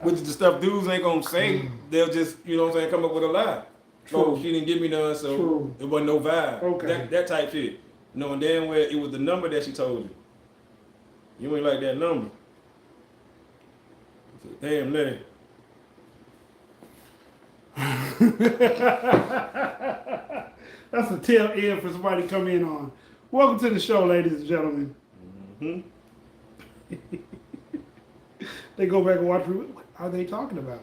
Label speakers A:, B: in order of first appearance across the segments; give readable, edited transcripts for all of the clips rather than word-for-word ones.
A: Which is the stuff dudes ain't gonna say. They'll just, you know what I'm saying, come up with a lie.
B: True.
A: Oh, she didn't give me none, so
B: True.
A: it wasn't no vibe.
B: Okay.
A: That type shit. Knowing damn well it was the number that she told you. You ain't like that number. Damn, Lenny.
B: That's a tail end for somebody to come in on. Welcome to the show, ladies and gentlemen.
A: Mm-hmm.
B: They go back and watch. What are they talking about?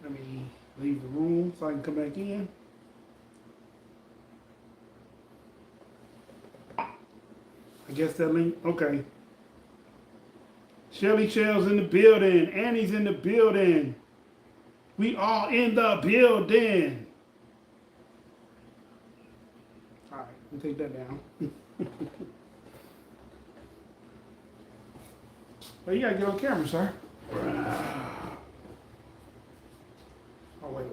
B: Let me leave the room so I can come back in. I guess that link. Okay. Shelly Shell's in the building. Annie's in the building. We all in the building. All right, let me take that down. Well, you gotta get on camera, sir. Oh, wait.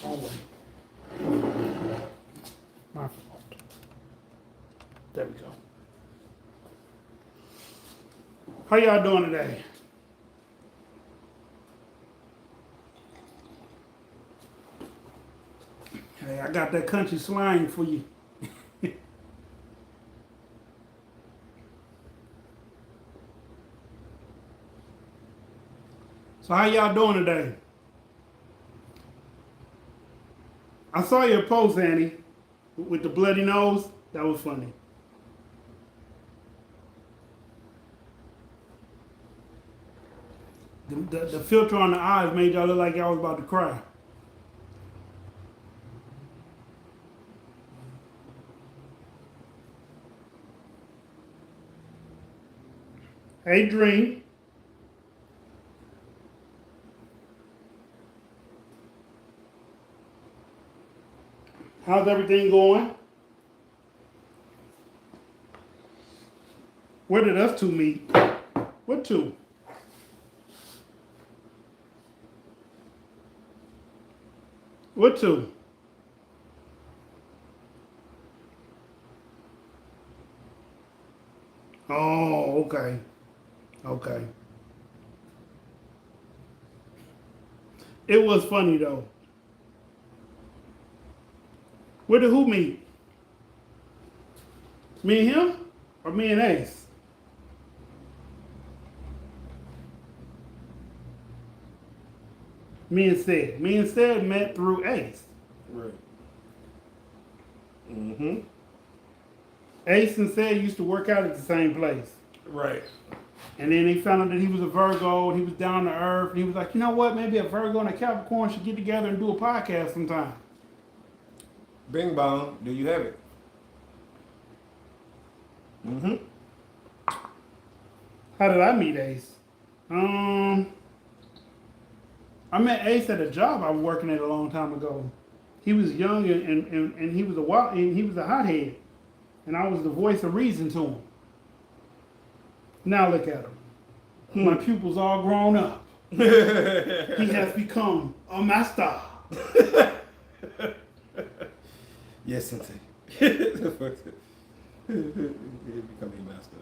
B: Oh, wait. My fault. There we go. How y'all doing today? Hey, I got that country slang for you. So how y'all doing today? I saw your post, Annie, with the bloody nose. That was funny. The filter on the eyes made y'all look like y'all was about to cry. Hey, Dream. How's everything going? Where did us two meet? What two? What two? Oh, okay. Okay. It was funny though. Where did who meet? Me and him? Or me and Ace? Me and Sid. Me and Sid met through Ace.
A: Right. Mm-hmm.
B: Ace and Sid used to work out at the same place.
A: Right.
B: And then they found out that he was a Virgo and he was down to earth. And he was like, you know what? Maybe a Virgo and a Capricorn should get together and do a podcast sometime.
A: Bing bong, do you have it? Mm-hmm.
B: How did I meet Ace? I met Ace at a job I was working at a long time ago. He was young and he was he was a hothead. And I was the voice of reason to him. Now look at him. My pupils all grown up. He has become a master.
A: Yes, Sensei. He become a master.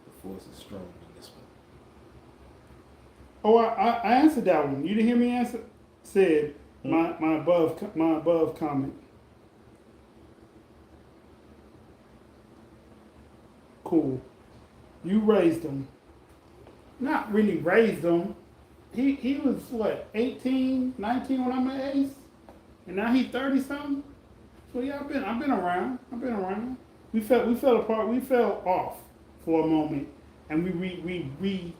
A: The force is strong in this one.
B: Oh, I answered that one. You didn't hear me answer? Said my above comment. Cool. You raised him. Not really raised him. He was what, 18, 19 when I met Ace? And now he's 30 something? So yeah, I've been around. We fell apart. We fell off for a moment, and we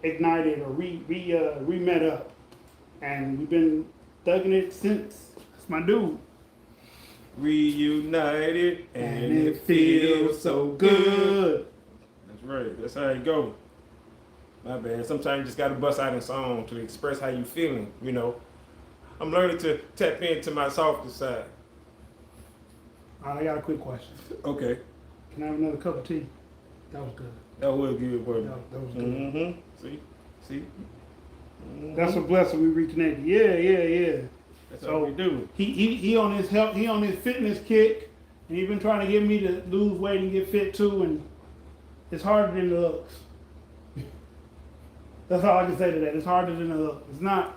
B: ignited or we met up, and we've been thugging it since. That's my dude.
A: Reunited and it feels so good. That's right. That's how it go. My bad. Sometimes you just gotta bust out in song to express how you feeling. You know, I'm learning to tap into my softer side.
B: All right, I got a quick question.
A: Okay.
B: Can I have another cup of tea? That was good.
A: That was good, wasn't it?
B: That was good.
A: Mm-hmm. See? Mm-hmm.
B: That's a blessing. We reconnected. Yeah.
A: That's
B: So
A: what we do.
B: he on his health. He on his fitness kick, and he been trying to get me to lose weight and get fit too. And it's harder than it looks. That's all I can say to that. It's harder than it looks. It's not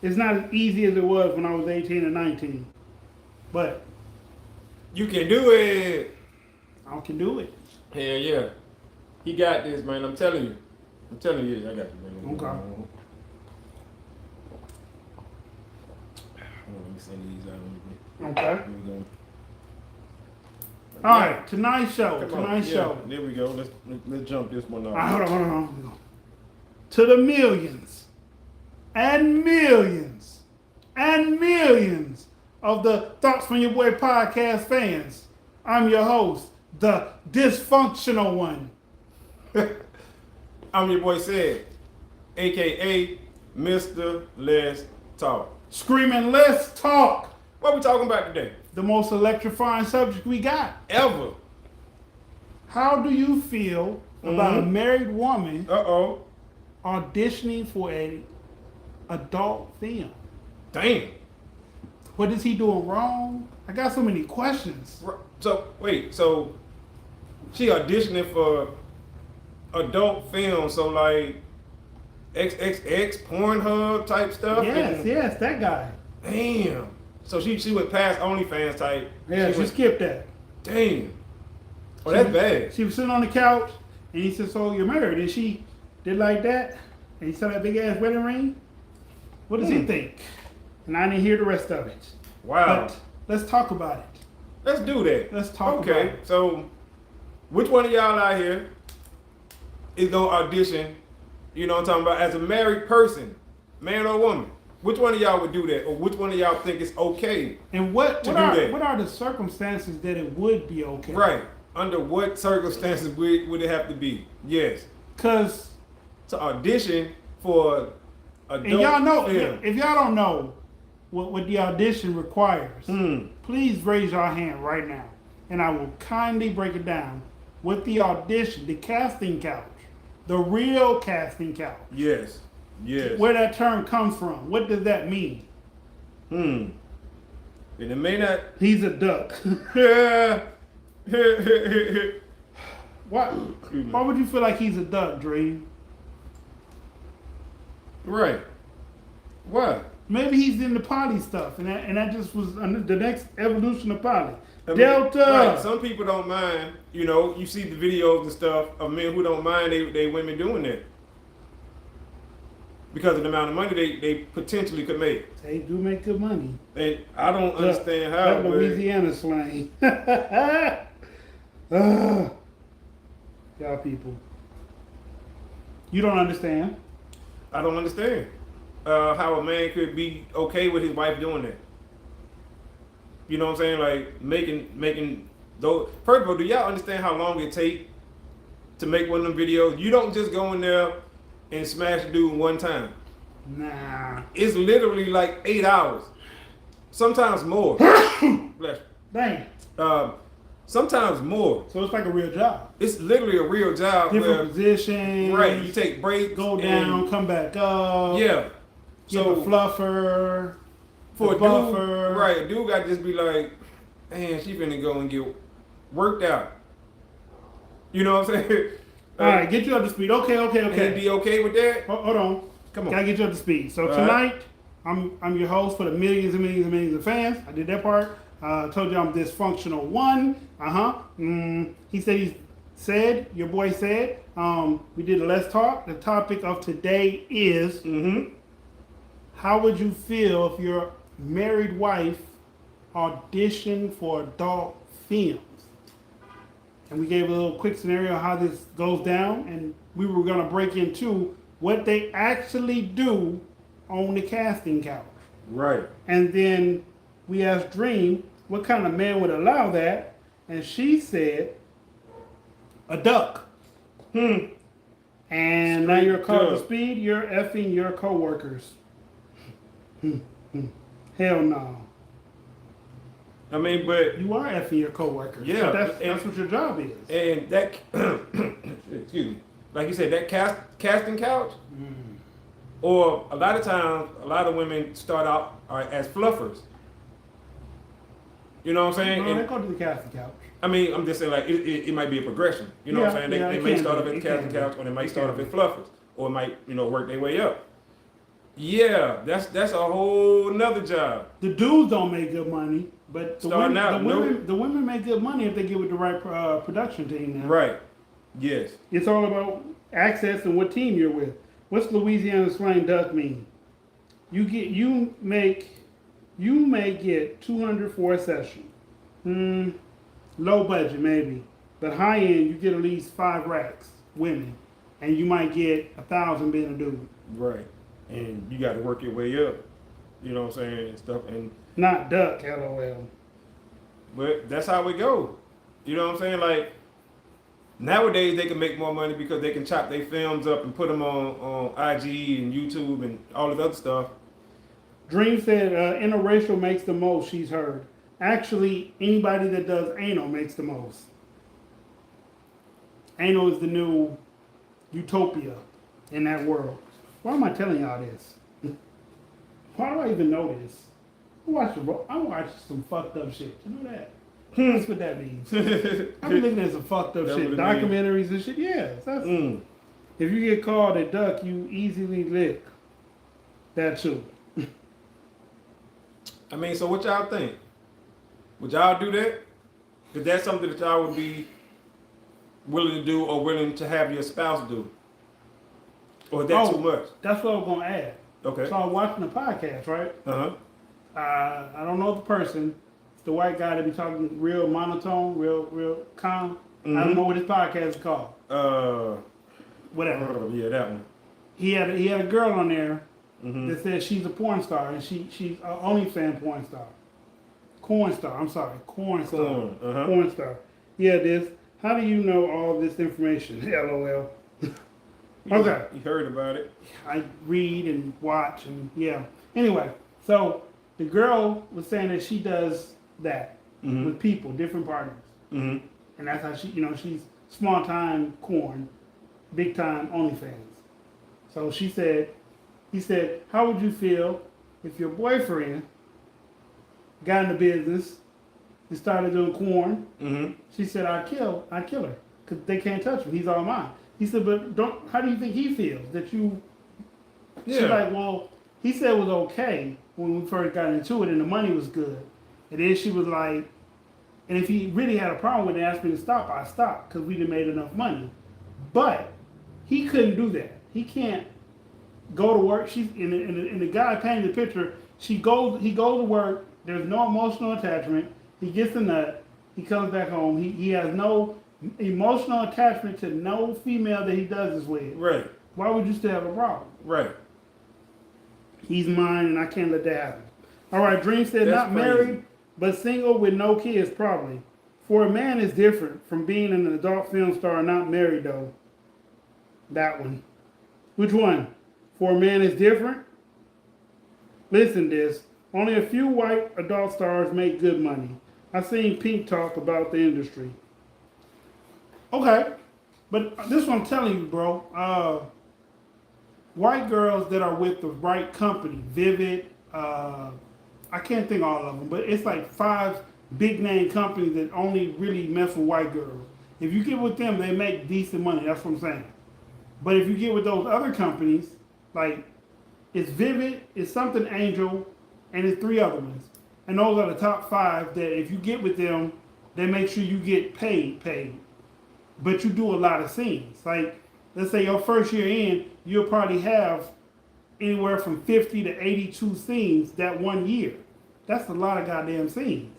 B: as easy as it was when I was 18 and 19. But
A: You can do it.
B: I can do it.
A: Hell yeah. He got this, man. I'm telling you. I got you, man.
B: Okay.
A: Let me send these out.
B: Okay.
A: Here we go.
B: All right. Tonight's show.
A: Come on. There we go. Let's jump this one off.
B: All right, hold on. To the millions and millions and millions of the Thoughts from Your Boy podcast fans, I'm your host, the dysfunctional one.
A: I'm your boy Said, a.k.a. Mr. Let's Talk.
B: Screaming, let's talk.
A: What we talking about today?
B: The most electrifying subject we got.
A: Ever.
B: How do you feel about a married woman
A: Uh-oh.
B: auditioning for an adult film?
A: Damn.
B: What is he doing wrong? I got so many questions.
A: So, wait. So, she auditioning for adult film, so like XXX, Pornhub type stuff?
B: Yes, that guy.
A: Damn. So she went past OnlyFans type.
B: Yeah, she skipped that.
A: Damn. Oh, that's bad.
B: She was sitting on the couch, and he said, "So you're married?" And she did like that, and he saw that big ass wedding ring. What does he think? And I didn't hear the rest of it.
A: Wow.
B: But let's talk about it.
A: Let's do that.
B: Let's talk about
A: Okay,
B: it.
A: so which one of y'all out here is gonna audition, you know what I'm talking about, as a married person, man or woman? Which one of y'all would do that? Or which one of y'all think it's okay?
B: And what
A: to do that?
B: are the circumstances that it would be okay?
A: Right. Under what circumstances would it have to be? Yes.
B: Because
A: To audition for adult
B: and y'all know,
A: film.
B: if y'all don't know what the audition requires, please raise your hand right now, and I will kindly break it down. With the audition, the casting couch, the real casting couch,
A: Yes.
B: where that term comes from, what does that mean?
A: And it may not.
B: He's a duck. Why would you feel like he's a duck, Dream?
A: Right. Why?
B: Maybe he's into poly stuff, and that just was the next evolution of poly.
A: I mean,
B: Delta.
A: Right. Some people don't mind. You know, you see the videos and stuff of men who don't mind they women doing that because of the amount of money they potentially could make.
B: They do make good money.
A: And I don't understand how.
B: That Louisiana slang. Y'all people. You don't understand.
A: I don't understand how a man could be okay with his wife doing that. You know what I'm saying? Like making those. First of all, do y'all understand how long it take to make one of them videos? You don't just go in there and smash a dude one time.
B: Nah.
A: It's literally like 8 hours, sometimes more. Bless you.
B: Dang.
A: Sometimes more.
B: So it's like a real job.
A: It's literally a real job.
B: Different positions.
A: Right. You take breaks.
B: Go down, come back up.
A: Yeah.
B: Get a fluffer.
A: For a
B: buffer.
A: dude, right? A dude got to just be like, man, she finna go and get worked out. You know what I'm saying?
B: All right, get you up to speed. Okay.
A: And be okay with that?
B: Hold on.
A: Come on.
B: Gotta get you up to speed. So tonight, I'm your host for the millions and millions and millions of fans. I did that part. Told you I'm dysfunctional one. Your boy said, we did a Let's Talk. The topic of today is, how would you feel if your married wife auditioned for adult films? And we gave a little quick scenario of how this goes down, and we were gonna break into what they actually do on the casting couch.
A: Right.
B: And then we asked Dream what kind of man would allow that, and she said a duck. And now you're caught up to speed. You're effing your coworkers. Hell no.
A: I mean, but
B: You are effing your coworkers.
A: yeah,
B: So that's what your job is.
A: and that excuse me, like you said, that casting couch, or a lot of times, a lot of women start out as fluffers. You know what I'm saying?
B: No, they
A: And
B: go to the casting couch.
A: I mean, I'm just saying like it might be a progression. You know what I'm saying? They may start off at the casting couch, or they might start off as fluffers, or might work their way up. Yeah, that's a whole nother job.
B: The dudes don't make good money, but the women make good money if they get with the right production team. Now.
A: Right. Yes.
B: It's all about access and what team you're with. What's Louisiana slang duck mean? You may get 200 for a session. Low budget maybe, but high end you get at least 5 racks women, and you might get 1,000 being a dude.
A: Right. And you got to work your way up. You know what I'm saying? And stuff. And
B: not duck, LOL.
A: But that's how it go. You know what I'm saying? Like nowadays they can make more money because they can chop their films up and put them on IG and YouTube and all this other stuff.
B: Dream said interracial makes the most she's heard. Actually, anybody that does anal makes the most. Anal is the new utopia in that world. Why am I telling y'all this? Why do I even know this? I watch some fucked up shit. You know that? That's what that means. I be looking at some fucked up shit. Documentaries and shit. Yeah. If you get called a duck, you easily lick. That too.
A: I mean, so what y'all think? Would y'all do that? Is that something that y'all would be willing to do or willing to have your spouse do? Or is that too much?
B: That's what I was going to add.
A: Okay.
B: So I was watching the podcast, right?
A: Uh-huh.
B: I don't know the person. It's the white guy that be talking real monotone, real calm. I don't know what his podcast is called. Whatever.
A: Yeah, that one.
B: He had a girl on there that said she's a porn star, and she's an OnlyFans porn star. Corn star. I'm sorry, corn star. Corn star. Yeah, this. How do you know all this information? LOL. Okay.
A: You heard about it.
B: I read and watch and yeah. Anyway, so the girl was saying that she does that with people, different partners. And that's how she's small time corn, big time OnlyFans. So he said, how would you feel if your boyfriend got in the business and started doing corn? She said, I'd kill her because they can't touch him. He's all mine. He said, but how do you think he feels that you? Yeah. She's like, well, he said it was okay when we first got into it and the money was good. And then she was like, and if he really had a problem with it and asked me to stop, I stopped because we didn't made enough money. But he couldn't do that. He can't go to work. She's in the guy painted the picture. He goes to work. There's no emotional attachment. He gets a nut. He comes back home. He has no emotional attachment to no female that he does this with.
A: Right.
B: Why would you still have a problem?
A: Right.
B: He's mine, and I can't let that happen. All right. Dream said
A: That's
B: not
A: crazy.
B: married, but single with no kids, probably. For a man, it's different from being an adult film star, not married though. That one. Which one? For a man, it's different. Listen, this. Only a few white adult stars make good money. I seen Pink talk about the industry. Okay, but this is what I'm telling you, bro. White girls that are with the right company, Vivid, I can't think of all of them, but it's like 5 big name companies that only really mess with white girls. If you get with them, they make decent money. That's what I'm saying. But if you get with those other companies, like it's Vivid, it's something Angel, and it's 3 other ones. And those are the top 5 that if you get with them, they make sure you get paid. But you do a lot of scenes. Like, let's say your first year in, you'll probably have anywhere from 50 to 82 scenes that 1 year. That's a lot of goddamn scenes.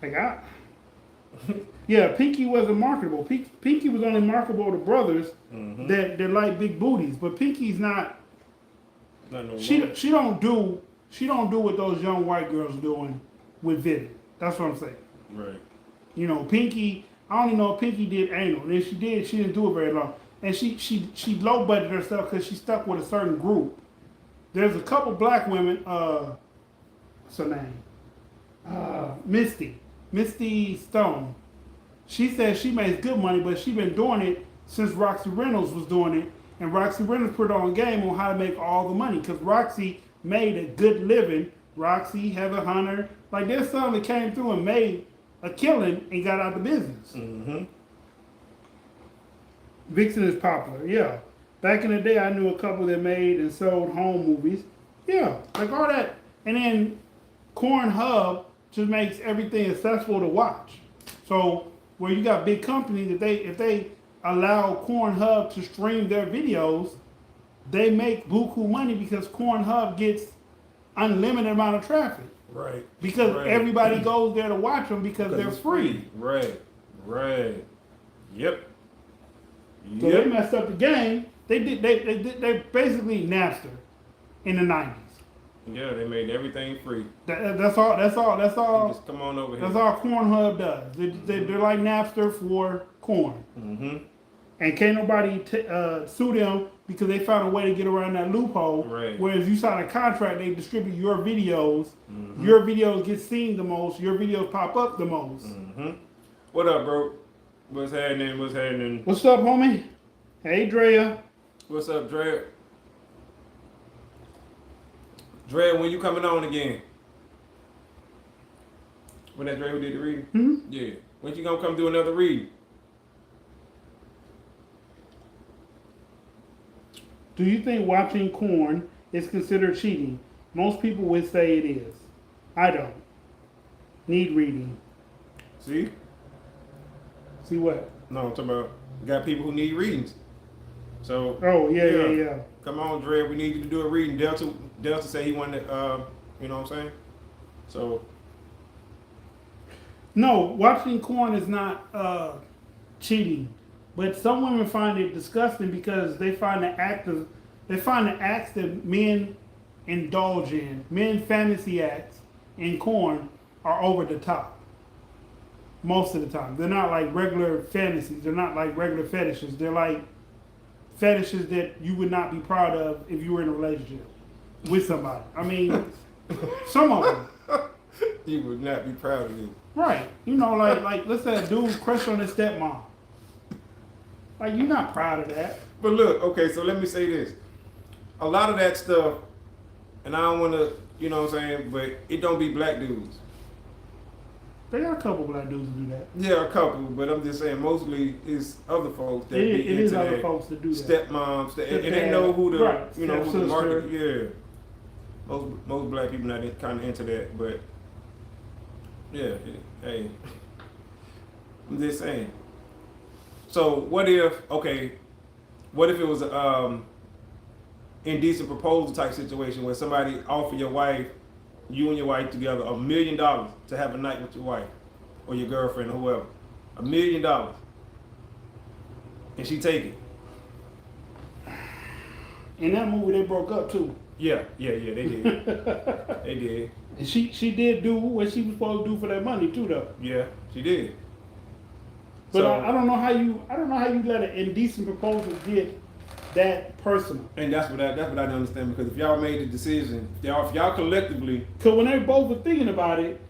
B: Like, yeah, Pinky wasn't marketable. Pinky was only marketable to brothers that like big booties. But Pinky's not. She don't do what those young white girls are doing with Vivid. That's what I'm saying.
A: Right.
B: You know, Pinky. I only know Pinky did anal. And if she did, she didn't do it very long. And she low budgeted herself because she stuck with a certain group. There's a couple black women. What's her name? Misty Stone. She says she makes good money, but she been doing it since Roxy Reynolds was doing it, and Roxy Reynolds put on game on how to make all the money because Roxy made a good living. Roxy, Heather Hunter, like there's some that came through and made a killing and got out of the business.
A: Mm-hmm.
B: Vixen is popular, yeah. Back in the day, I knew a couple that made and sold home movies. Yeah, like all that. And then Cornhub just makes everything accessible to watch. So where you got big companies, if they allow Cornhub to stream their videos, they make buku money because Cornhub gets unlimited amount of traffic.
A: Right.
B: Because
A: right.
B: everybody goes there to watch them because they're free.
A: Right. Right. Yep.
B: So they messed up the game. They basically Napster in the 90s.
A: Yeah, they made everything free.
B: That's all.
A: Just come on over here.
B: That's all Cornhub does. They're like Napster for corn.
A: Mm-hmm.
B: And can't nobody sue them because they found a way to get around that loophole.
A: Right.
B: Whereas you sign a contract, they distribute your videos.
A: Mm-hmm.
B: Your videos get seen the most. Your videos pop up the most.
A: Mm-hmm. What up, bro? What's happening? What's happening?
B: What's up, homie? Hey, Drea.
A: What's up, Dre? Dre, when you coming on again? When that Dre who did the reading?
B: Hmm?
A: Yeah. When you gonna come do another read?
B: Do you think watching corn is considered cheating? Most people would say it is. I don't. Need reading.
A: See?
B: See what?
A: No, I'm talking about got people who need readings. So.
B: Oh, yeah.
A: Come on, Dre. We need you to do a reading. Delta said he wanted, you know what I'm saying? So.
B: No, watching corn is not cheating, but some women find it disgusting because they find the acts that men indulge in, men fantasy acts in corn, are over the top. Most of the time, they're not like regular fantasies. They're not like regular fetishes. They're like fetishes that you would not be proud of if you were in a relationship with somebody. I mean, some of them.
A: You would not be proud of me.
B: Right. You know, like let's say a dude crush on his stepmom. Like, you're not proud of that.
A: But look, okay, so let me say this. A lot of that stuff, and I don't want to, you know what I'm saying, but it don't be black dudes.
B: They got a couple black dudes who do that.
A: Yeah, a couple, but I'm just saying mostly it's other folks that be into
B: it is other
A: that.
B: folks that do that.
A: Stepmoms, and they know who the,
B: right.
A: you know, who the market. Yeah. Most black people not kind of into that, but yeah, hey, I'm just saying. So what if it was a indecent proposal type situation where somebody offered your wife, you and your wife together, $1 million to have a night with your wife or your girlfriend or whoever, $1 million, and she take it.
B: In that movie, they broke up too.
A: Yeah, they did. They did.
B: And she did do what she was supposed to do for that money too, though.
A: Yeah, she did.
B: But
A: So,
B: I don't know how you let an indecent proposal get that personal.
A: And that's what I don't understand, because if y'all made the decision, if y'all collectively,
B: Because when they both were thinking about it,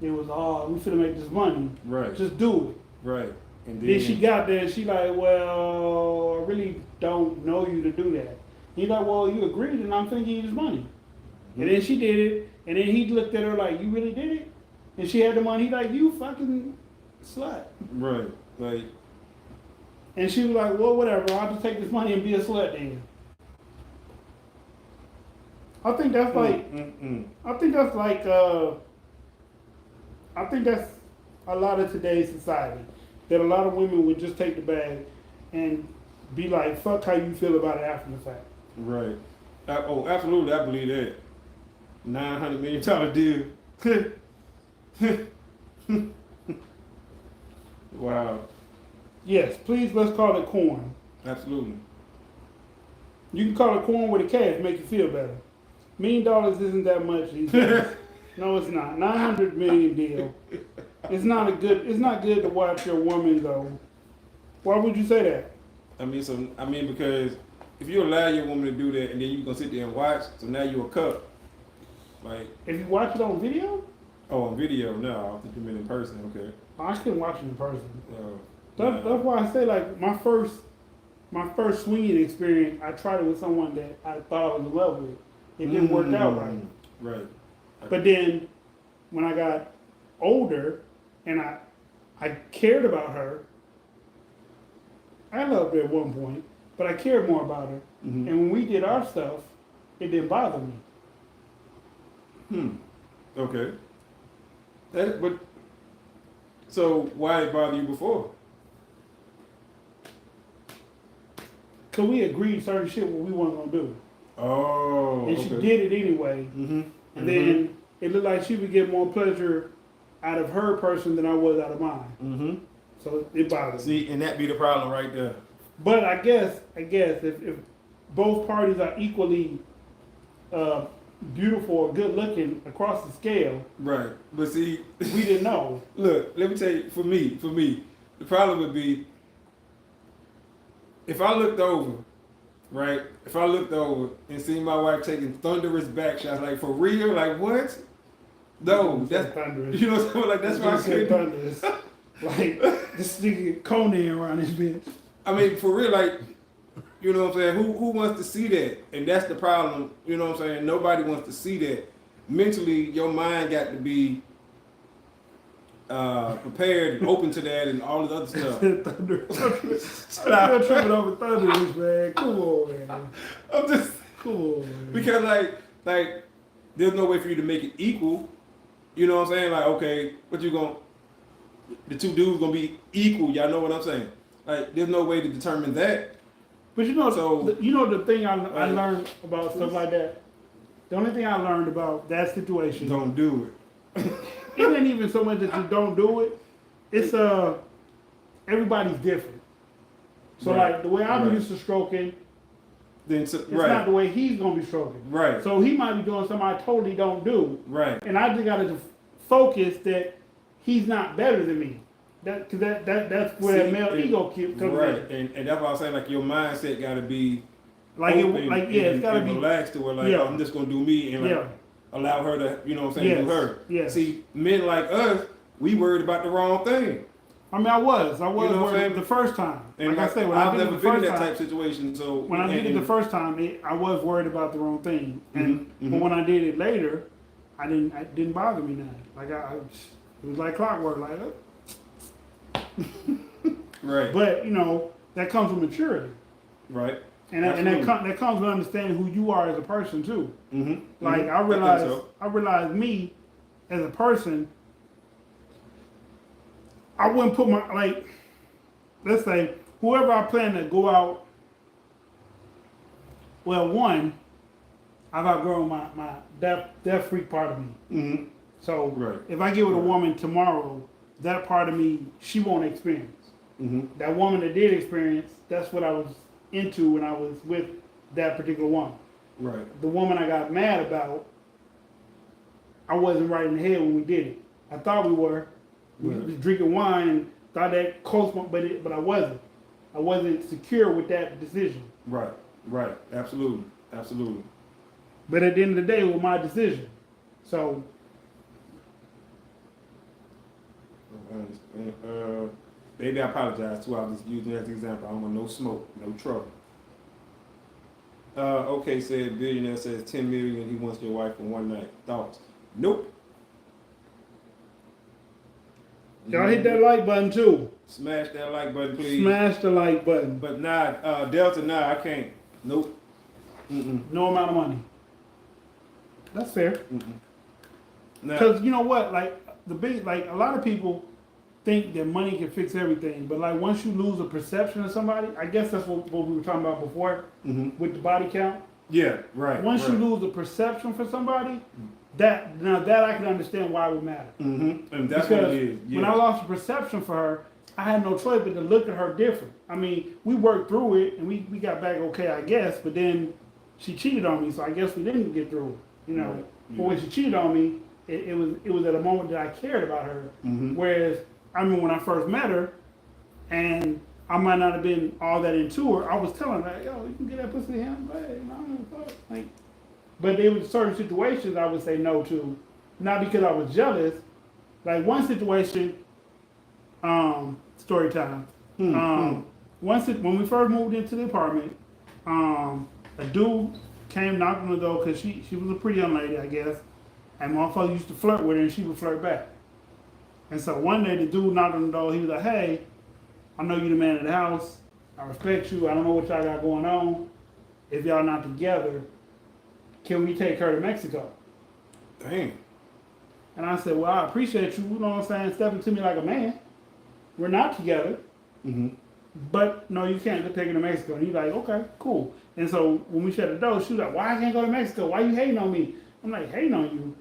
B: it was, we finna make this money.
A: right,
B: Just do it.
A: right, and
B: Then she got there and she like, well, I really don't know you to do that. He's like, well, you agreed and I'm finna give you this money. Mm-hmm. And then she did it, and then he looked at her like, you really did it? And she had the money. He like, you fucking slut.
A: right, like.
B: And she was like, well, whatever, I'll just take this money and be a slut then. I think that's like, I think that's a lot of today's society. That a lot of women would just take the bag and be like, fuck how you feel about it after the fact.
A: Right. Oh, absolutely, I believe that. $900 million deal. Wow.
B: Yes, please, let's call it corn.
A: Absolutely.
B: You can call it corn with a K to make you feel better. $1 million isn't that much these days. No, it's not. 900 million deal. It's not good to watch your woman go. Why would you say that?
A: I mean, because if you allow your woman to do that and then you gonna sit there and watch, so now you're a cup. Like,
B: if you watch it on video?
A: Oh, on video? No, I think you meant in person. Okay.
B: I couldn't watch it in person.
A: Nah.
B: That's why I say like my first swinging experience, I tried it with someone that I thought I was in love with. It didn't work out right.
A: Right.
B: But then when I got older and I cared about her, I loved her at one point, but I cared more about her.
A: Mm-hmm.
B: And when we did our stuff, it didn't bother me.
A: Okay. But so why did it bother you before?
B: Cause we agreed certain shit what we weren't gonna do.
A: Oh.
B: And she did it anyway.
A: Mm-hmm.
B: And then it looked like she would get more pleasure out of her person than I was out of mine.
A: Mm-hmm.
B: So it bothered me.
A: See, and that be the problem right there.
B: But I guess if both parties are equally beautiful or good looking across the scale,
A: Right. But see,
B: we didn't know.
A: look, let me tell you, for me, the problem would be if I looked over, right? If I looked over and seen my wife taking thunderous back shots, like for real, like what? No, that's
B: thunderous.
A: you know what I'm saying? Like that's why I
B: said
A: couldn't.
B: thunderous. Like this nigga Conan around this bitch.
A: I mean, for real, like, you know what I'm saying? Who wants to see that? And that's the problem. You know what I'm saying? Nobody wants to see that. Mentally, your mind got to be prepared and open to that and all the other stuff.
B: I'm tripping over thunderous, man. Come on, man.
A: I'm just
B: Come on, man.
A: because like there's no way for you to make it equal. You know what I'm saying? Like, okay, what you gonna? The two dudes gonna be equal. Y'all know what I'm saying? Like, there's no way to determine that.
B: But you know,
A: So,
B: you know the thing I learned about stuff like that. The only thing I learned about that situation,
A: don't do it.
B: it ain't even so much that you don't do it. It's everybody's different. So
A: Right.
B: like the way I'm
A: Right.
B: used to stroking,
A: Then
B: it's not the way he's gonna be stroking.
A: Right.
B: So he might be doing something I totally don't do,
A: Right.
B: and I just gotta focus that he's not better than me. That's where that male ego comes
A: right.
B: in.
A: And that's why I'm saying, like, your mindset got to be
B: Like
A: open
B: it's gotta
A: and
B: be
A: relaxed to where, like,
B: Yeah.
A: oh, I'm just gonna do me and like allow her to, you know what I'm saying, do her.
B: Yes.
A: See, men like us, we worried about the wrong thing.
B: I mean, I was
A: know what I'm
B: worried
A: saying?
B: the first time.
A: And
B: Like I said, when
A: I've
B: I did
A: never
B: it the
A: been in
B: first
A: that
B: time,
A: type of situation. So
B: when I did it the first time, I was worried about the wrong thing. And
A: Mhm,
B: but
A: mhm.
B: when I did it later, it didn't bother me now. Like it was like clockwork. Like,
A: right,
B: but you know that comes with maturity,
A: right,
B: and that comes with understanding who you are as a person too.
A: mm-hmm.
B: Like I realized me as a person. I wouldn't put let's say whoever I plan to go out. Well, one, I've outgrown my deaf freak part of me.
A: Mm-hmm.
B: So
A: Right.
B: if I get with a woman tomorrow, that part of me she won't experience.
A: Mm-hmm.
B: That woman that did experience, that's what I was into when I was with that particular woman.
A: Right.
B: The woman I got mad about, I wasn't right in the head when we did it. I thought we were. We
A: Right.
B: was drinking wine and thought that close, but I wasn't. I wasn't secure with that decision.
A: Right. Right. Absolutely. Absolutely.
B: But at the end of the day, it was my decision. So
A: Baby, I apologize too. I was just using that as an example. I don't want no smoke, no trouble. Okay, said billionaire says 10 million. He wants your wife for one night. Thoughts? Nope.
B: y'all hit that like button too.
A: Smash that like button, please.
B: Smash the like button.
A: But nah, Delta, nah, I can't. Nope. Mm-mm.
B: No amount of money. That's fair.
A: Nah.
B: Because you know what, like a lot of people think that money can fix everything, but like once you lose a perception of somebody, I guess that's what we were talking about before with the body count.
A: Yeah, right.
B: Once you lose a perception for somebody, that I can understand why it would matter.
A: Mm-hmm. And that's
B: because
A: what it is. Yeah.
B: when I lost a perception for her, I had no choice but to look at her different. I mean, we worked through it and we got back okay, I guess, but then she cheated on me, so I guess we didn't get through it. You know,
A: Right.
B: but when she cheated on me, it was at a moment that I cared about her.
A: Mm-hmm.
B: Whereas I remember when I first met her, and I might not have been all that into her. I was telling her, like, yo, you can get that pussy to him, hey, no, fuck. Like, but there was certain situations I would say no to, not because I was jealous. Like one situation, story time. When we first moved into the apartment, a dude came knocking on the door because she was a pretty young lady, I guess, and motherfucker used to flirt with her and she would flirt back. And so one day the dude knocked on the door. He was like, "Hey, I know you the man of the house. I respect you. I don't know what y'all got going on. If y'all not together, can we take her to Mexico?"
A: Damn.
B: And I said, "Well, I appreciate you, you know what I'm saying, stepping to me like a man. We're not together, but no, you can't take her to Mexico." And he's like, "Okay, cool." And so when we shut the door, she was like, "Why I can't go to Mexico? Why you hating on me?" I'm like, "Hating on you?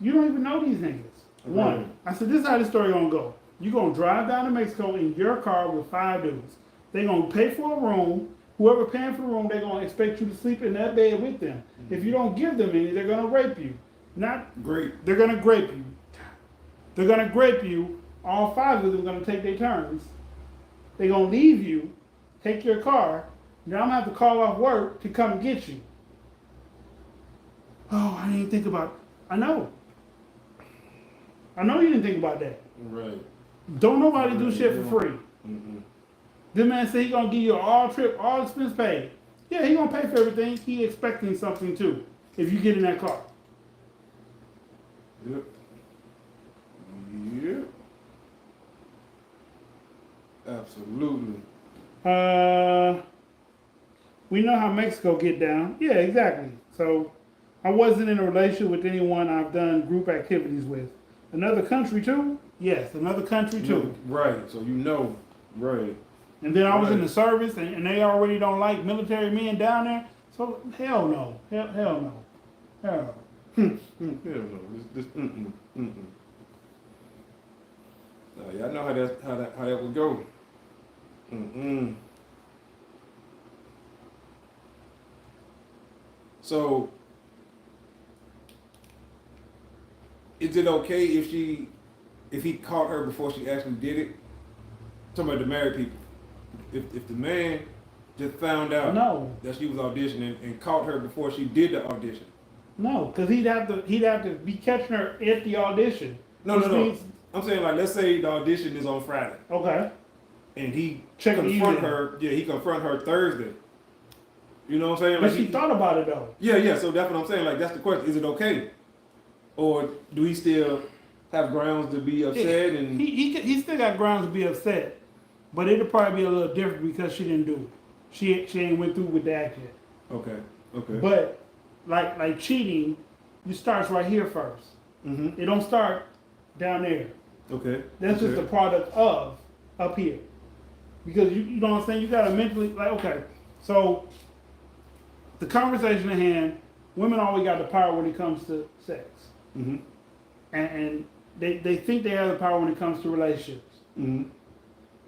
B: You don't even know these niggas." One, I said, "This is how the story gonna go. You gonna drive down to Mexico in your car with 5 dudes. They gonna pay for a room. Whoever paying for the room, they gonna expect you to sleep in that bed with them. If you don't give them any, they're gonna rape you. Not
A: great.
B: They're gonna grape you. They're gonna grape you. All 5 of them are gonna take their turns. They're gonna leave you, take your car. Now I'm gonna have to call off work to come get you." Oh, I didn't think about. I know you didn't think about that.
A: Right.
B: Don't nobody do shit for free.
A: Mm-hmm.
B: This man said he gonna give you all trip, all expense paid. Yeah, he gonna pay for everything. He expecting something too. If you get in that car.
A: Yep. Yep. Absolutely.
B: We know how Mexico get down. Yeah, exactly. So I wasn't in a relationship with anyone I've done group activities with. Another country too? Yes, another country too.
A: Right. So you know. Right.
B: And then I was in the service, and they already don't like military men down there. So hell no, hell no, hell no.
A: Hell no. This. Y'all know how that would go. So, is it okay if he caught her before she actually did it? Talking about the married people. If the man just found out that she was auditioning and caught her before she did the audition.
B: No, because he'd have to be catching her at the audition.
A: No. I'm saying, like, let's say the audition is on Friday.
B: Okay.
A: And he confront her. Yeah, he confront her Thursday. You know what I'm saying?
B: But
A: like
B: she thought about it though.
A: Yeah. So that's what I'm saying. Like, that's the question. Is it okay, or do he still have grounds to be upset?
B: Yeah,
A: and
B: he still got grounds to be upset, but it'll probably be a little different because she didn't do it. She ain't went through with the act yet.
A: Okay.
B: But like cheating, it starts right here first. It don't start down there.
A: Okay.
B: That's just a product of up here. Because you know what I'm saying? You gotta mentally, like, okay, so the conversation at hand, women always got the power when it comes to sex. And they think they have the power when it comes to relationships.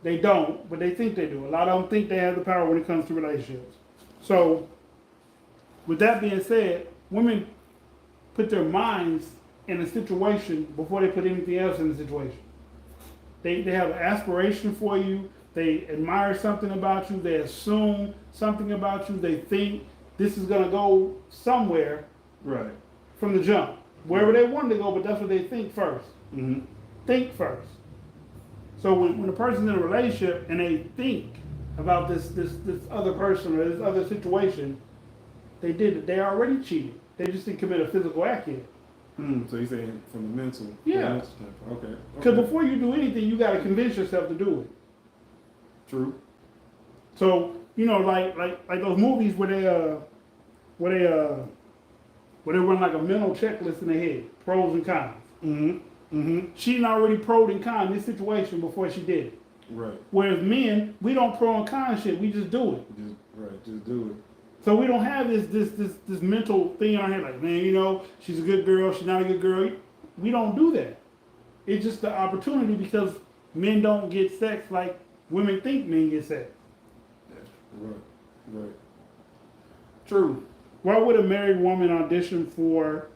B: They don't, but they think they do. A lot of them think they have the power when it comes to relationships. So, with that being said, women put their minds in a situation before they put anything else in the situation. They have an aspiration for you. They admire something about you. They assume something about you. They think this is going to go somewhere from the jump. Wherever they want to go, but that's what they think first. Think first. So when a person's in a relationship and they think about this other person or this other situation, they already cheated. They just didn't commit a physical act yet.
A: So you're saying from the mental?
B: Yeah.
A: Okay.
B: Because before you do anything, you got to convince yourself to do it.
A: True.
B: So you know, like those movies where they run like a mental checklist in their head, pros and cons. She didn't already pro and con this situation before she did it.
A: Right.
B: Whereas men, we don't pro and con shit. We just do it.
A: Just do it.
B: So we don't have this mental thing in our head like, man, you know, she's a good girl, she's not a good girl. We don't do that. It's just the opportunity because men don't get sex like women think men get sex.
A: Right. True.
B: Why would a married woman audition for?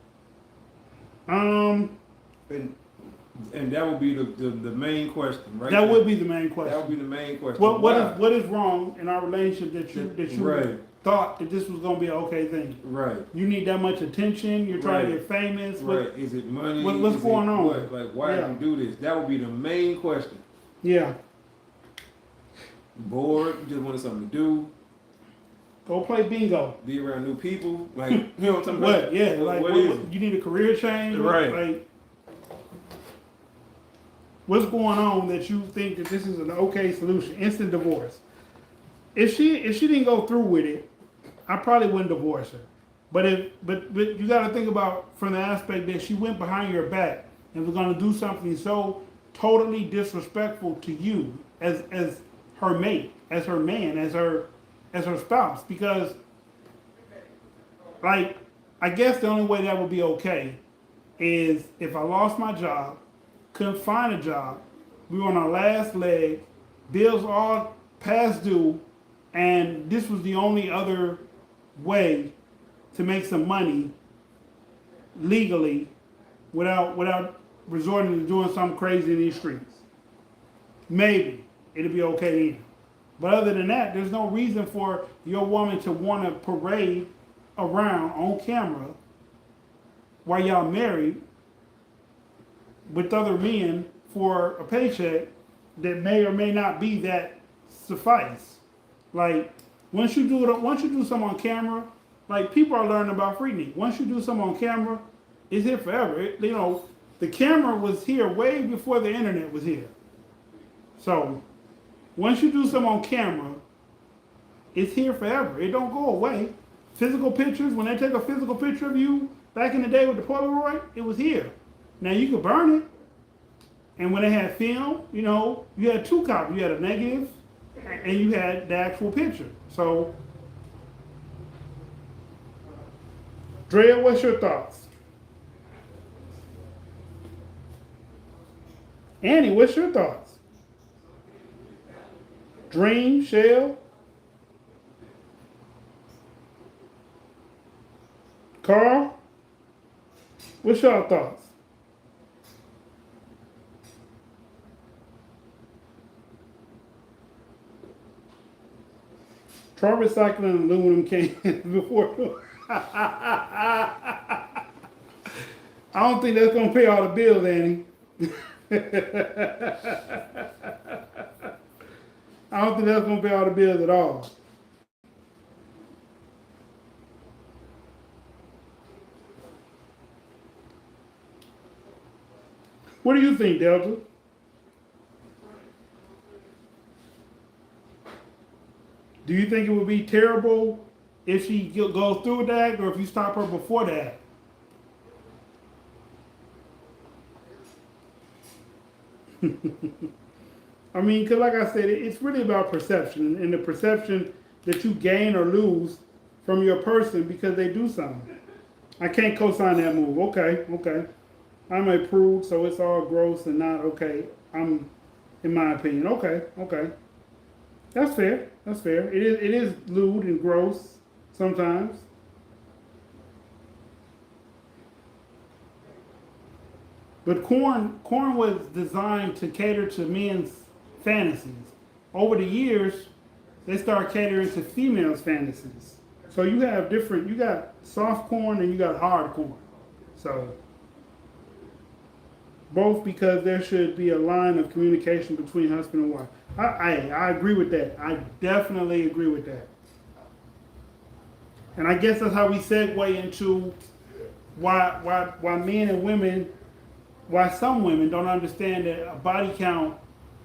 A: And that would be the main question, right?
B: That would be the main question.
A: That would be the main question.
B: What is wrong in our relationship that you
A: right.
B: thought that this was gonna be an okay thing?
A: Right.
B: You need that much attention. You're trying to get famous.
A: Right. Is it money?
B: What's going on?
A: Like why do you do this? That would be the main question.
B: Yeah.
A: Bored. You just wanted something to do.
B: Go play bingo.
A: Be around new people. Like you know what I'm talking
B: What?
A: about?
B: Yeah. Like
A: what is it?
B: you need a career change.
A: Right.
B: Like what's going on that you think that this is an okay solution? Instant divorce. If she didn't go through with it, I probably wouldn't divorce her. But you got to think about from the aspect that she went behind your back and was going to do something so totally disrespectful to you as her mate, as her man, as her spouse. Because, like, I guess the only way that would be okay is if I lost my job, couldn't find a job, we were on our last leg, bills all past due, and this was the only other way to make some money legally without resorting to doing something crazy in these streets. Maybe it'll be okay then. But other than that, there's no reason for your woman to want to parade around on camera while y'all married with other men for a paycheck that may or may not be that suffice. Like once you do something on camera, like people are learning about Freaknik. Once you do something on camera, it's here forever. The camera was here way before the internet was here. So once you do something on camera, it's here forever. It don't go away. Physical pictures, when they take a physical picture of you back in the day with the Polaroid, it was here. Now you could burn it. And when they had film, you had two copies. You had a negative and you had the actual picture. So, Drea, what's your thoughts? Annie, what's your thoughts? Dream, Shell? Carl? What's your thoughts? Try recycling aluminum cans before. I don't think that's going to pay all the bills, Annie. I don't think that's going to pay all the bills at all. What do you think, Delta? Do you think it would be terrible if she goes through that, or if you stop her before that? I mean, because like I said, it's really about perception, and the perception that you gain or lose from your person because they do something. I can't co-sign that move. Okay. I'm a prude, so it's all gross and not okay. In my opinion. Okay. That's fair. It is lewd and gross sometimes. But corn was designed to cater to men's fantasies. Over the years, they start catering to females' fantasies. So you got soft corn and you got hard corn. So both, because there should be a line of communication between husband and wife. I agree with that. I definitely agree with that. And I guess that's how we segue into why men and women, why some women don't understand that a body count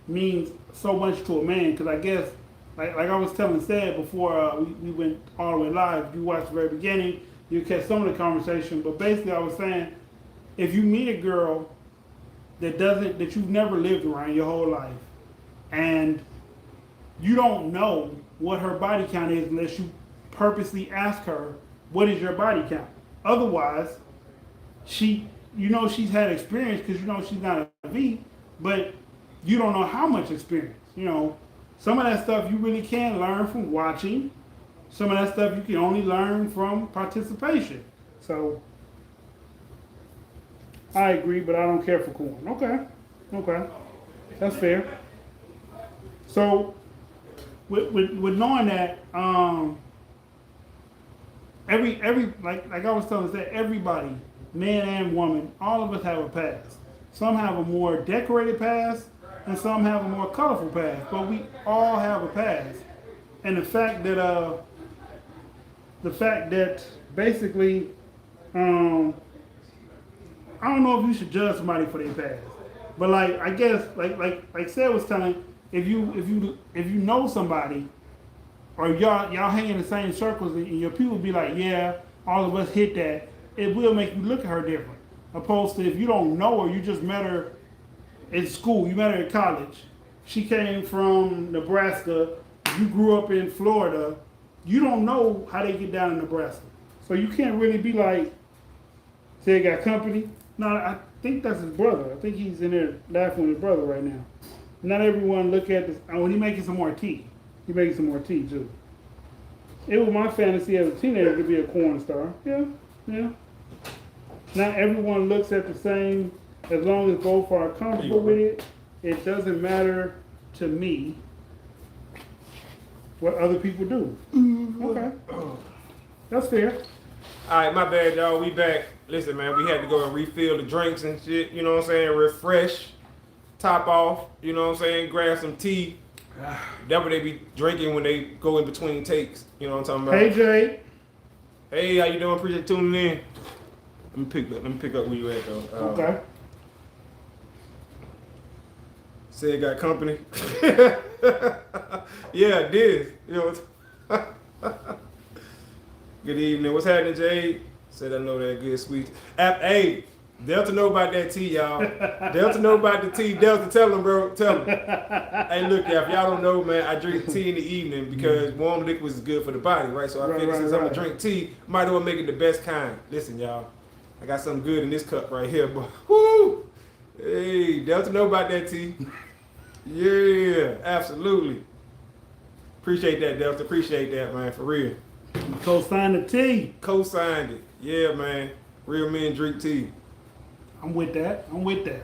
B: means so much to a man. Because I guess, like I was telling Sad before we went all the way live, if you watched the very beginning, you catch some of the conversation. But basically I was saying, if you meet a girl that you've never lived around your whole life, and you don't know what her body count is unless you purposely ask her, what is your body count? Otherwise, she's had experience because she's not a V, but you don't know how much experience. Some of that stuff you really can learn from watching. Some of that stuff you can only learn from participation. So I agree, but I don't care for corn. Okay, okay, that's fair. So, with knowing that, every like I was telling that everybody, man and woman, all of us have a past. Some have a more decorated past, and some have a more colorful past. But we all have a past, and the fact that basically, I don't know if you should judge somebody for their past, but like I guess like Sarah was telling, if you know somebody or y'all hang in the same circles and your people be like, yeah, all of us hit that, it will make you look at her different. Opposed to if you don't know her, you just met her in school, you met her in college. She came from Nebraska, you grew up in Florida, you don't know how they get down in Nebraska. So you can't really be like, say got company. No, I think that's his brother. I think he's in there laughing with his brother right now. Not everyone look at this. Oh, he making some more tea. He making some more tea too. It was my fantasy as a teenager to be a corn star. Yeah, yeah. Not everyone looks at the same. As long as both are comfortable with it, it doesn't matter to me what other people do. Okay, that's fair.
A: All right, my bad, y'all. We back. Listen, man, we had to go and refill the drinks and shit. You know what I'm saying? Refresh, top off. You know what I'm saying? Grab some tea. That's what they be drinking when they go in between takes. You know what I'm talking about?
B: Hey, Jay.
A: Hey, how you doing? Appreciate tuning in. Let me pick up where you at though.
B: Okay.
A: Said got company. Yeah, it did. You know. Good evening. What's happening, Jade? Said I know that good sweet. Hey, Delta know about that tea, y'all. Delta know about the tea. Delta, tell them, bro. Tell them. Hey, look, y'all, if y'all don't know, man, I drink tea in the evening because warm liquids is good for the body, right? So I figured since I'm gonna drink tea, might as well make it the best kind. Listen, y'all, I got something good in this cup right here, boy. Woo! Hey, Delta know about that tea. Yeah, absolutely. Appreciate that, Delta. Appreciate that, man, for real.
B: Co-sign the tea.
A: Co-signed it. Yeah, man. Real men drink tea.
B: I'm with that. I'm with that.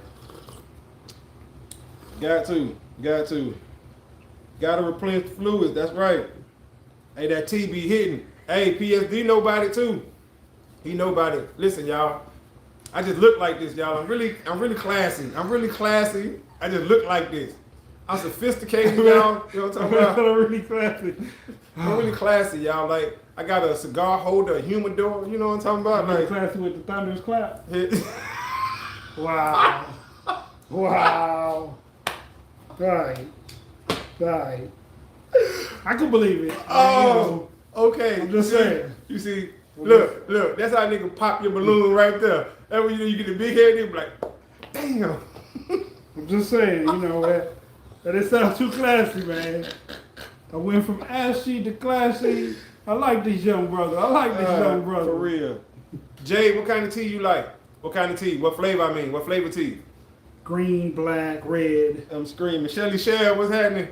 A: Got to. Got to replenish fluids. That's right. Hey, that tea be hitting. Hey, PSD know about it too. He know about it. Listen, y'all. I just look like this, y'all. I'm really classy. I just look like this. I'm sophisticated, y'all. You know what I'm talking about?
B: I'm really classy.
A: I'm really classy, y'all. Like, I got a cigar holder, a humidor. You know what I'm talking about?
B: I'm really
A: Like,
B: classy with the thunderous clap. Wow. Wow. Right. I can believe it.
A: Oh, okay.
B: I'm just saying.
A: You see, look. That's how a nigga pop your balloon right there. That's when you get the big head, nigga be like, damn.
B: I'm just saying, you know, that it sounds too classy, man. I went from ashy to classy. I like this young brother.
A: For real. Jay, what kind of tea you like? What kind of tea? What flavor, What flavor tea?
B: Green, black, red.
A: I'm screaming. Shelly Shell, what's happening?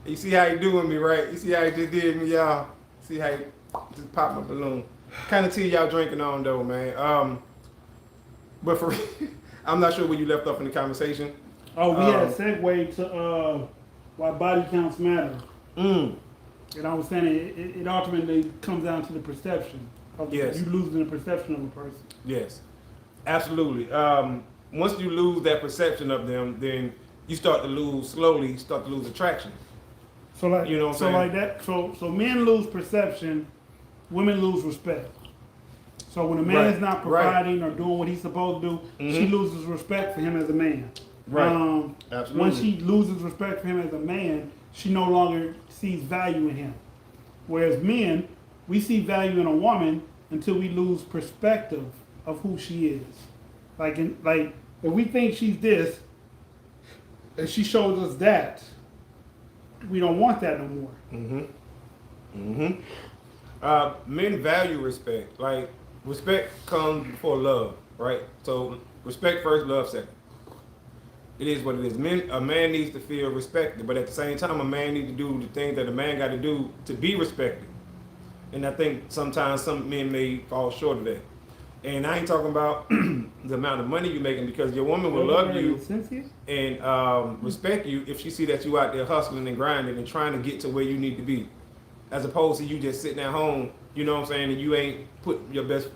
A: You see how you doing me, right? You see how you just did me, y'all? See how you just popped my balloon. What kind of tea y'all drinking on, though, man? But for I'm not sure where you left off in the conversation.
B: Oh, we had a segue to why body counts matter. And I was saying it ultimately comes down to the perception.
A: Yes.
B: You losing the perception of a person.
A: Yes, absolutely. Once you lose that perception of them, then you start to lose attraction.
B: So like,
A: you know what I'm
B: so
A: saying?
B: like that. So men lose perception, women lose respect. So when a man is not providing or doing what he's supposed to do, she loses respect for him as a man.
A: Right. Absolutely.
B: When she loses respect for him as a man, she no longer sees value in him. Whereas men, we see value in a woman until we lose perspective of who she is. Like if we think she's this, and she shows us that, we don't want that no more.
A: Men value respect. Like, respect comes before love, right? So respect first, love second. It is what it is. A man needs to feel respected, but at the same time, a man needs to do the things that a man got to do to be respected. And I think sometimes some men may fall short of that. And I ain't talking about the amount of money you're making, because your woman will love you and respect you if she see that you out there hustling and grinding and trying to get to where you need to be, as opposed to you just sitting at home, you know what I'm saying, and you ain't put your best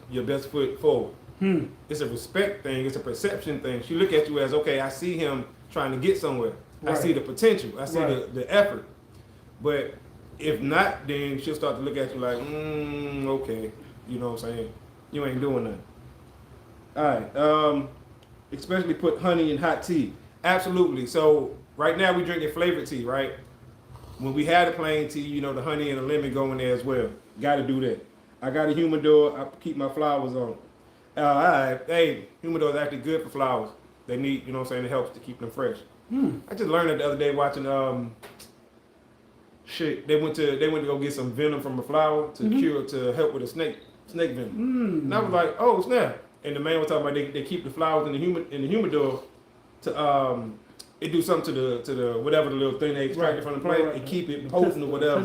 A: foot forward. It's a respect thing. It's a perception thing. She look at you as, okay, I see him trying to get somewhere. Right. I see the potential. I see the effort. But if not, then she'll start to look at you like, okay, you know what I'm saying? You ain't doing nothing. All right. Especially put honey in hot tea. Absolutely. So right now we drinking flavored tea, right? When we had a plain tea, you know, the honey and the lemon go in there as well. Got to do that. I got a humidor. I keep my flowers on. All right. Hey, humidor is actually good for flowers. They need, you know what I'm saying, it helps to keep them fresh. I just learned that the other day watching they went to go get some venom from a flower to help with a snake venom. And I was like, oh snap. And the man was talking about they keep the flowers in the humidor to it do something to the whatever the little thing they extracted from the plant and keep it potent or whatever.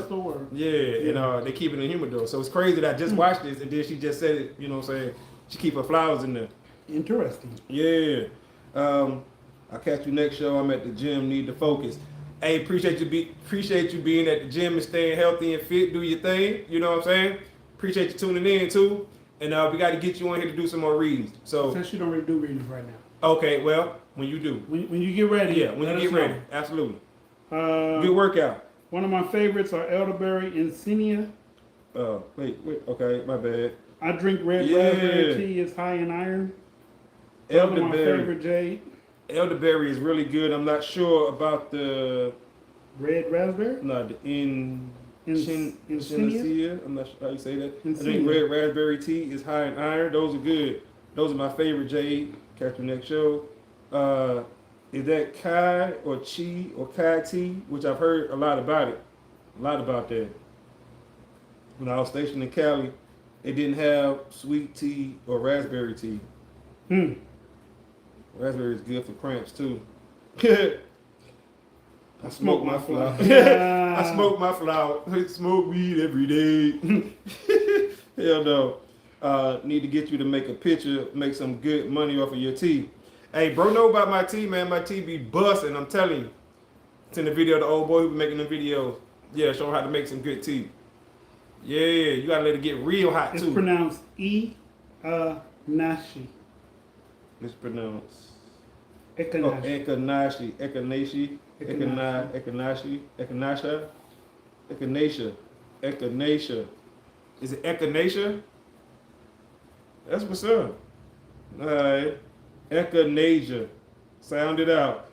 A: Yeah, and they keep it in the humidor. So it's crazy that I just watched this and then she just said it, you know what I'm saying? She keep her flowers in there.
B: Interesting.
A: Yeah. I'll catch you next show. I'm at the gym, need to focus. Hey, appreciate you being at the gym and staying healthy and fit, do your thing, you know what I'm saying? Appreciate you tuning in too. And we got to get you on here to do some more readings. So
B: since you don't really do readings right now.
A: Okay, well, when you do.
B: When you get ready.
A: Yeah, when you get ready. Absolutely. Good workout.
B: One of my favorites are elderberry and Senia.
A: Wait, okay, my bad.
B: I drink red raspberry tea. It's high in iron. Elderberry. My favorite jade.
A: Elderberry is really good. I'm not sure about the
B: red raspberry.
A: No, the Insenia. I'm not sure how you say that.
B: Insenia.
A: I think red raspberry tea is high in iron. Those are good. Those are my favorite jade. Catch you next show. Is that Kai or Chi or Kai tea? Which I've heard a lot about it. A lot about that. When I was stationed in Cali, they didn't have sweet tea or raspberry tea. Raspberry is good for cramps too. I smoke my flower. I smoke my flower. Smoke weed every day. Hell no. Need to get you to make a picture, make some good money off of your tea. Hey, bro, know about my tea, man. My tea be busting, I'm telling you. It's in the video of the old boy who be making the videos. Yeah, show him how to make some good tea. Yeah, you gotta let it get real hot too.
B: It's pronounced Nashi.
A: It's pronounced
B: Ekanashi.
A: Ekanashi. Is it echinacea? That's what's up. All right. Echinacea. Sound it out.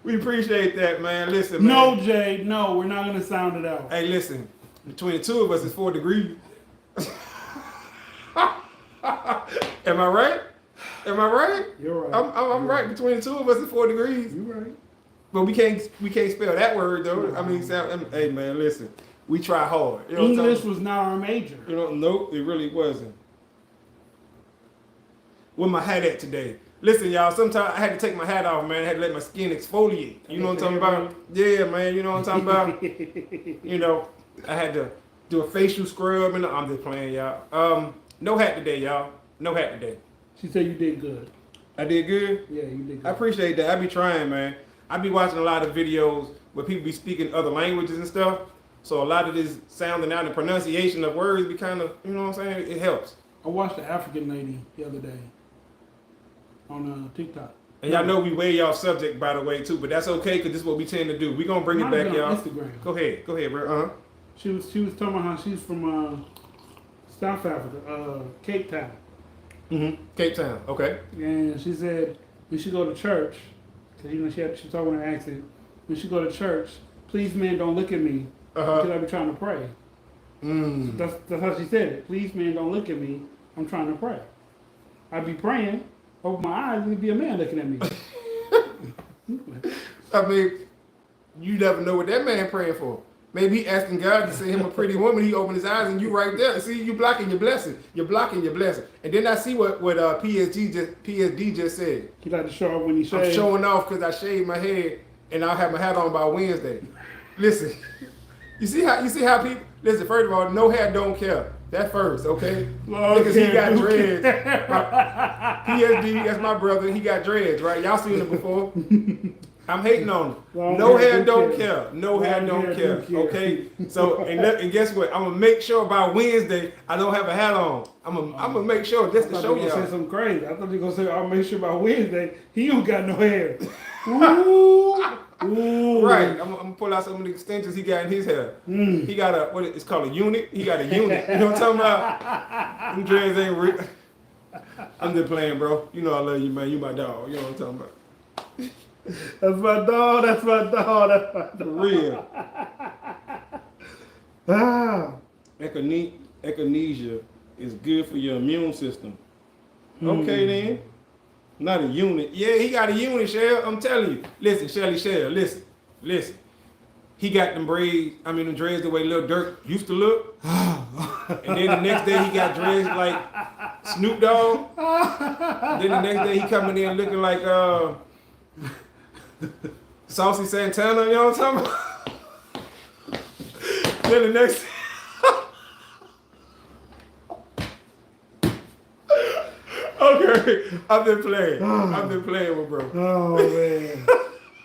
A: We appreciate that, man. Listen, man.
B: No, Jade. No, we're not going to sound it out.
A: Hey, listen. Between the two of us, it's 4 degrees. Am I right? Am I right?
B: You're right.
A: I'm right. Between the two of us, it's 4 degrees.
B: You're right.
A: But we can't spell that word though. I mean, hey man, listen. We try hard. You know
B: English was not our major.
A: You know, nope, it really wasn't. Where my hat at today? Listen, y'all. Sometimes I had to take my hat off, man. I had to let my skin exfoliate. You know what I'm talking about? Yeah, man. You know what I'm talking about? You know, I had to do a facial scrub, and I'm just playing, y'all. No hat today, y'all. No hat today.
B: She said you did good.
A: I did good?
B: Yeah, you did good.
A: I appreciate that. I be trying, man. I be watching a lot of videos where people be speaking other languages and stuff. So a lot of this sounding out and pronunciation of words be kind of, you know what I'm saying? It helps.
B: I watched the African lady the other day on TikTok.
A: And y'all know we way off subject, by the way, too. But that's okay, because this is what we tend to do. We going to bring it back, y'all.
B: Instagram.
A: Go ahead, bro.
B: She was talking about how she's from South Africa, Cape Town.
A: Cape Town, okay.
B: And she said when she go to church, because you know she was talking with her accent. When she go to church, please, man, don't look at me because I be trying to pray. So that's how she said it. Please, man, don't look at me. I'm trying to pray. I be praying, open my eyes, and it'd be a man looking at me.
A: I mean, you never know what that man praying for. Maybe he asking God to send him a pretty woman. He opened his eyes and you right there. See, you blocking your blessing. You're blocking your blessing. And then I see what PSD just said.
B: He like to show off when he shaves.
A: I'm showing off because I shaved my head and I'll have my hat on by Wednesday. Listen, you see how Listen, first of all, no hair don't care. That first, okay?
B: Lord,
A: Because he got
B: do
A: dreads. PSD, that's my brother. He got dreads, right? Y'all seen him before. I'm hating on him.
B: Long
A: No
B: hair
A: hair
B: do
A: don't
B: care.
A: care. No hair
B: Long
A: don't
B: hair
A: care.
B: do care.
A: Okay. So and guess what? I'm gonna make sure by Wednesday I don't have a hat on. I'm gonna make sure just to
B: I thought
A: show
B: you were gonna say
A: y'all.
B: something crazy. I thought you were gonna say, I'll make sure by Wednesday he don't got no hair. Ooh. Ooh.
A: Right. I'm gonna pull out some of the extensions he got in his hair. He got it's called a unit. He got a unit. You know what I'm talking about? Them dreads ain't real. I'm just playing, bro. You know I love you, man. You my dog. You know what I'm talking about.
B: That's my dog. That's my dog. That's my
A: For
B: dog.
A: real.
B: Ah.
A: Echinacea is good for your immune system. Okay then. Not a unit. Yeah, he got a unit, Shell. I'm telling you. Listen, Shelly Shell, listen. He got them braids, them dreads the way Lil Durk used to look. And then the next day he got dreads like Snoop Dogg. Then the next day he coming in looking like Saucy Santana, you know what I'm talking about? Then the next Okay, I've been playing with bro.
B: Oh man.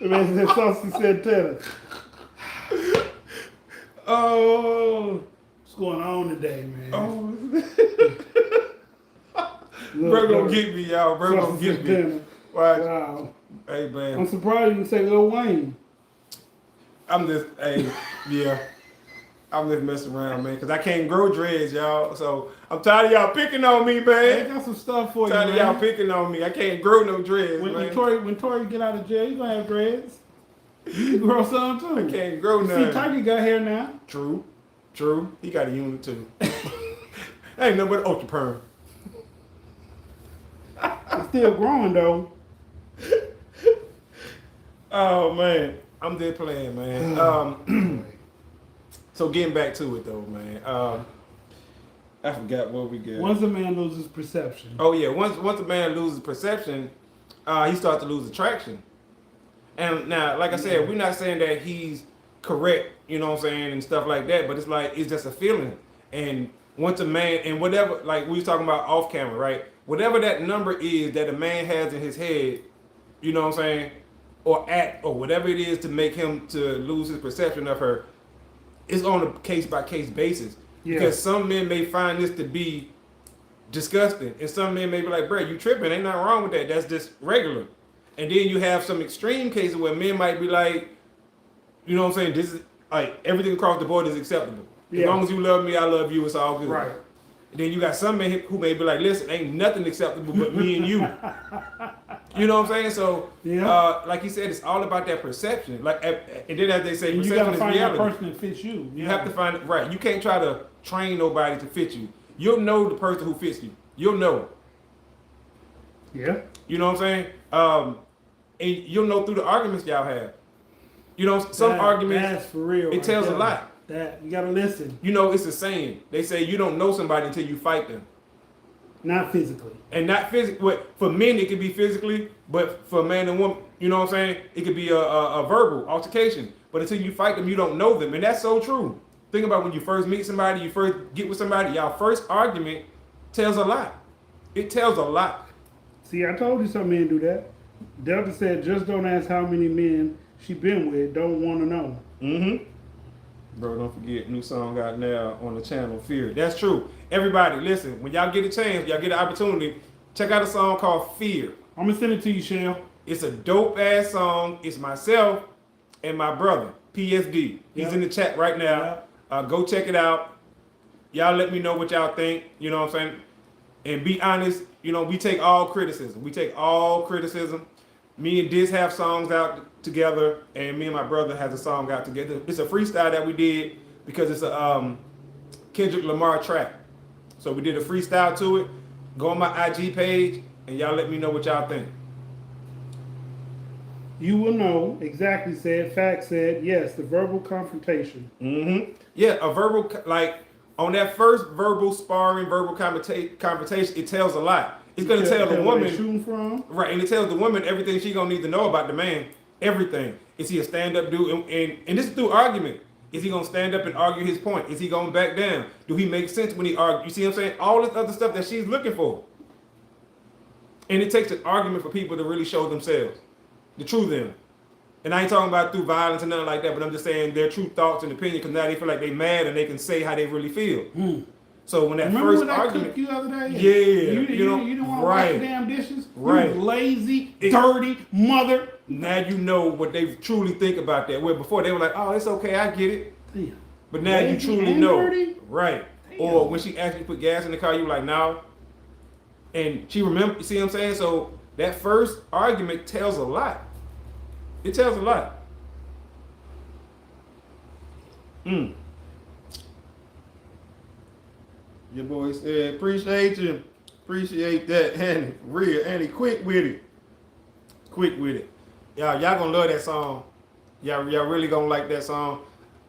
B: Man, that Saucy Santana.
A: Oh,
B: What's going on today, man?
A: bro gonna get me, y'all. Bro gonna
B: Saucy
A: get me.
B: Santana.
A: Watch.
B: Wow.
A: Hey man,
B: I'm surprised you didn't say Lil Wayne.
A: I'm just messing around, man, because I can't grow dreads, y'all. So I'm tired of y'all picking on me,
B: I
A: man.
B: got some stuff for
A: Tired
B: you,
A: of y'all
B: man.
A: picking on me. I can't grow no dreads,
B: When
A: man.
B: Tori get out of jail, you gonna have dreads. You can grow some too.
A: I can't grow
B: You see,
A: none.
B: Tiger got hair now.
A: True. He got a unit too. Ain't nothing but ultra perm.
B: It's still growing though.
A: Oh man, I'm just playing, man. So getting back to it though, man. I forgot what we got.
B: Once a man loses perception.
A: Oh yeah, once a man loses perception, he starts to lose attraction. And now, like I said, we're not saying that he's correct, you know what I'm saying, and stuff like that, but it's like it's just a feeling. And once a man, and whatever, like we was talking about off camera, right? Whatever that number is that a man has in his head, you know what I'm saying, or act, or whatever it is to make him to lose his perception of her, it's on a case by case basis.
B: Yeah.
A: Because some men may find this to be disgusting, and some men may be like, bro, you tripping, ain't nothing wrong with that, that's just regular. And then you have some extreme cases where men might be like, you know what I'm saying, this is like everything across the board is acceptable. As
B: Yeah.
A: long as you love me, I love you, it's all good.
B: Right.
A: And then you got some men who may be like, listen, ain't nothing acceptable but me and you. You know what I'm saying? So,
B: Yeah.
A: like he said, it's all about that perception. Like, and then as they say,
B: And you
A: perception
B: gotta
A: is
B: find that
A: reality.
B: person that fits you.
A: You have to find it right. You can't try to train nobody to fit you. You'll know the person who fits you. You'll know.
B: Yeah.
A: You know what I'm saying? And you'll know through the arguments y'all have. You know, some arguments,
B: That's for real.
A: it tells a lot.
B: That you gotta listen.
A: You know, it's a saying. They say you don't know somebody until you fight them.
B: Not physically.
A: And not physically. For men, it could be physically, but for a man and woman, you know what I'm saying? It could be a verbal altercation. But until you fight them, you don't know them. And that's so true. Think about when you first meet somebody, you first get with somebody, y'all first argument tells a lot. It tells a lot.
B: See, I told you some men do that. Delta said, just don't ask how many men she been with. Don't want to know.
A: Mm-hmm. Bro, don't forget, new song out now on the channel, Fear. That's true. Everybody, listen, when y'all get a chance, y'all get an opportunity, check out a song called Fear.
B: I'm going to send it to you, Shell.
A: It's a dope-ass song. It's myself and my brother, PSD. He's in the chat right now. Go check it out. Y'all let me know what y'all think. You know what I'm saying? And be honest, you know, we take all criticism. Me and Diz have songs out together, and me and my brother has a song out together. It's a freestyle that we did because it's a Kendrick Lamar track. So we did a freestyle to it. Go on my IG page, and y'all let me know what y'all think.
B: You will know, exactly said, fact said, yes, the verbal confrontation.
A: Mm-hmm. Yeah, a verbal, like, on that first verbal sparring, verbal confrontation, it tells a lot. It's going to tell the woman,
B: shooting from.
A: right, and it tells the woman everything she going to need to know about the man, everything. Is he a stand-up dude? And this is through argument. Is he gonna stand up and argue his point? Is he gonna back down? Do he make sense when he argues? You see what I'm saying? All this other stuff that she's looking for. And it takes an argument for people to really show themselves, the true them. And I ain't talking about through violence and nothing like that, but I'm just saying their true thoughts and opinion, because now they feel like they mad and they can say how they really feel. So when that
B: Remember
A: first
B: when I
A: argument,
B: cooked you the other day?
A: yeah,
B: you didn't want to wash the damn dishes. You lazy, dirty mother.
A: Now you know what they truly think about that. Where before they were like, "Oh, it's okay, I get it."
B: Damn.
A: But now you
B: Lazy
A: truly
B: and
A: know,
B: dirty?
A: right?
B: Damn.
A: Or when she asked you to put gas in the car, you were like, "No," and she remember. You see what I'm saying? So that first argument tells a lot. It tells a lot. Your boy said, appreciate you. Appreciate that, Annie. Real, Annie, quick with it. Quick with it. Y'all gonna love that song. Y'all really gonna like that song.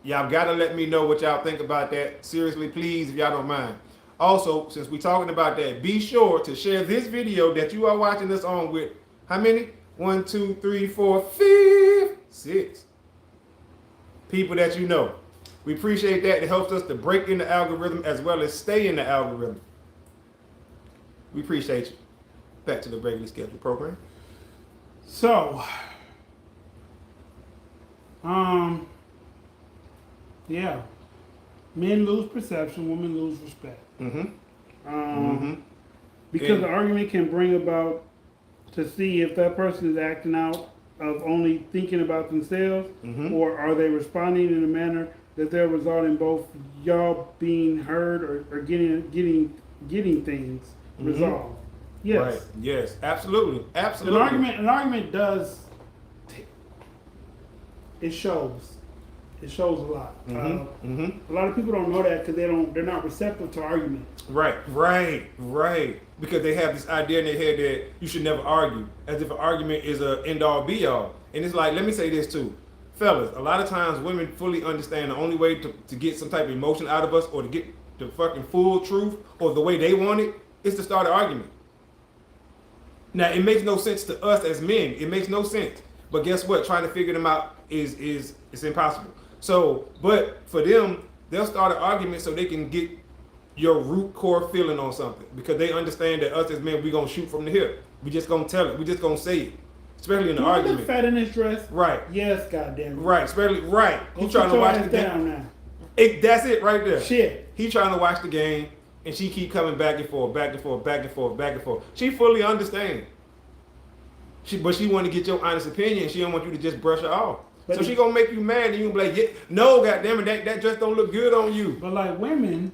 A: Y'all gotta let me know what y'all think about that. Seriously, please, if y'all don't mind. Also, since we talking about that, be sure to share this video that you are watching this on with how many? 1, 2, 3, 4, 5, 6 people that you know. We appreciate that. It helps us to break in the algorithm as well as stay in the algorithm. We appreciate you. Back to the regularly scheduled program.
B: So, yeah, men lose perception, women lose respect. Because the argument can bring about to see if that person is acting out of only thinking about themselves, or are they responding in a manner that they're resulting both y'all being heard or getting things resolved. Yes.
A: Right. Yes. Absolutely. Absolutely.
B: An argument does. It shows. It shows a lot. A lot of people don't know that because they're not receptive to arguments.
A: Right. Because they have this idea in their head that you should never argue, as if an argument is a end all be all. And it's like, let me say this too. Fellas, a lot of times women fully understand the only way to get some type of emotion out of us or to get the fucking full truth or the way they want it is to start an argument. Now, it makes no sense to us as men. It makes no sense. But guess what? Trying to figure them out is it's impossible. So, but for them, they'll start an argument so they can get your root core feeling on something, because they understand that us as men, we gonna shoot from the hip. We just gonna tell it. We just gonna say it. Especially in the argument.
B: Look fat in his dress.
A: Right.
B: Yes, goddamn.
A: Right. Especially right. He trying to watch the game.
B: Now.
A: That's it right there.
B: Shit.
A: He trying to watch the game, and she keep coming back and forth, back and forth, back and forth, back and forth. She fully understands. But she want to get your honest opinion. She don't want you to just brush her off. But so she gonna make you mad, and you gonna be like, yeah, no, goddamn it, that dress don't look good on you.
B: But like women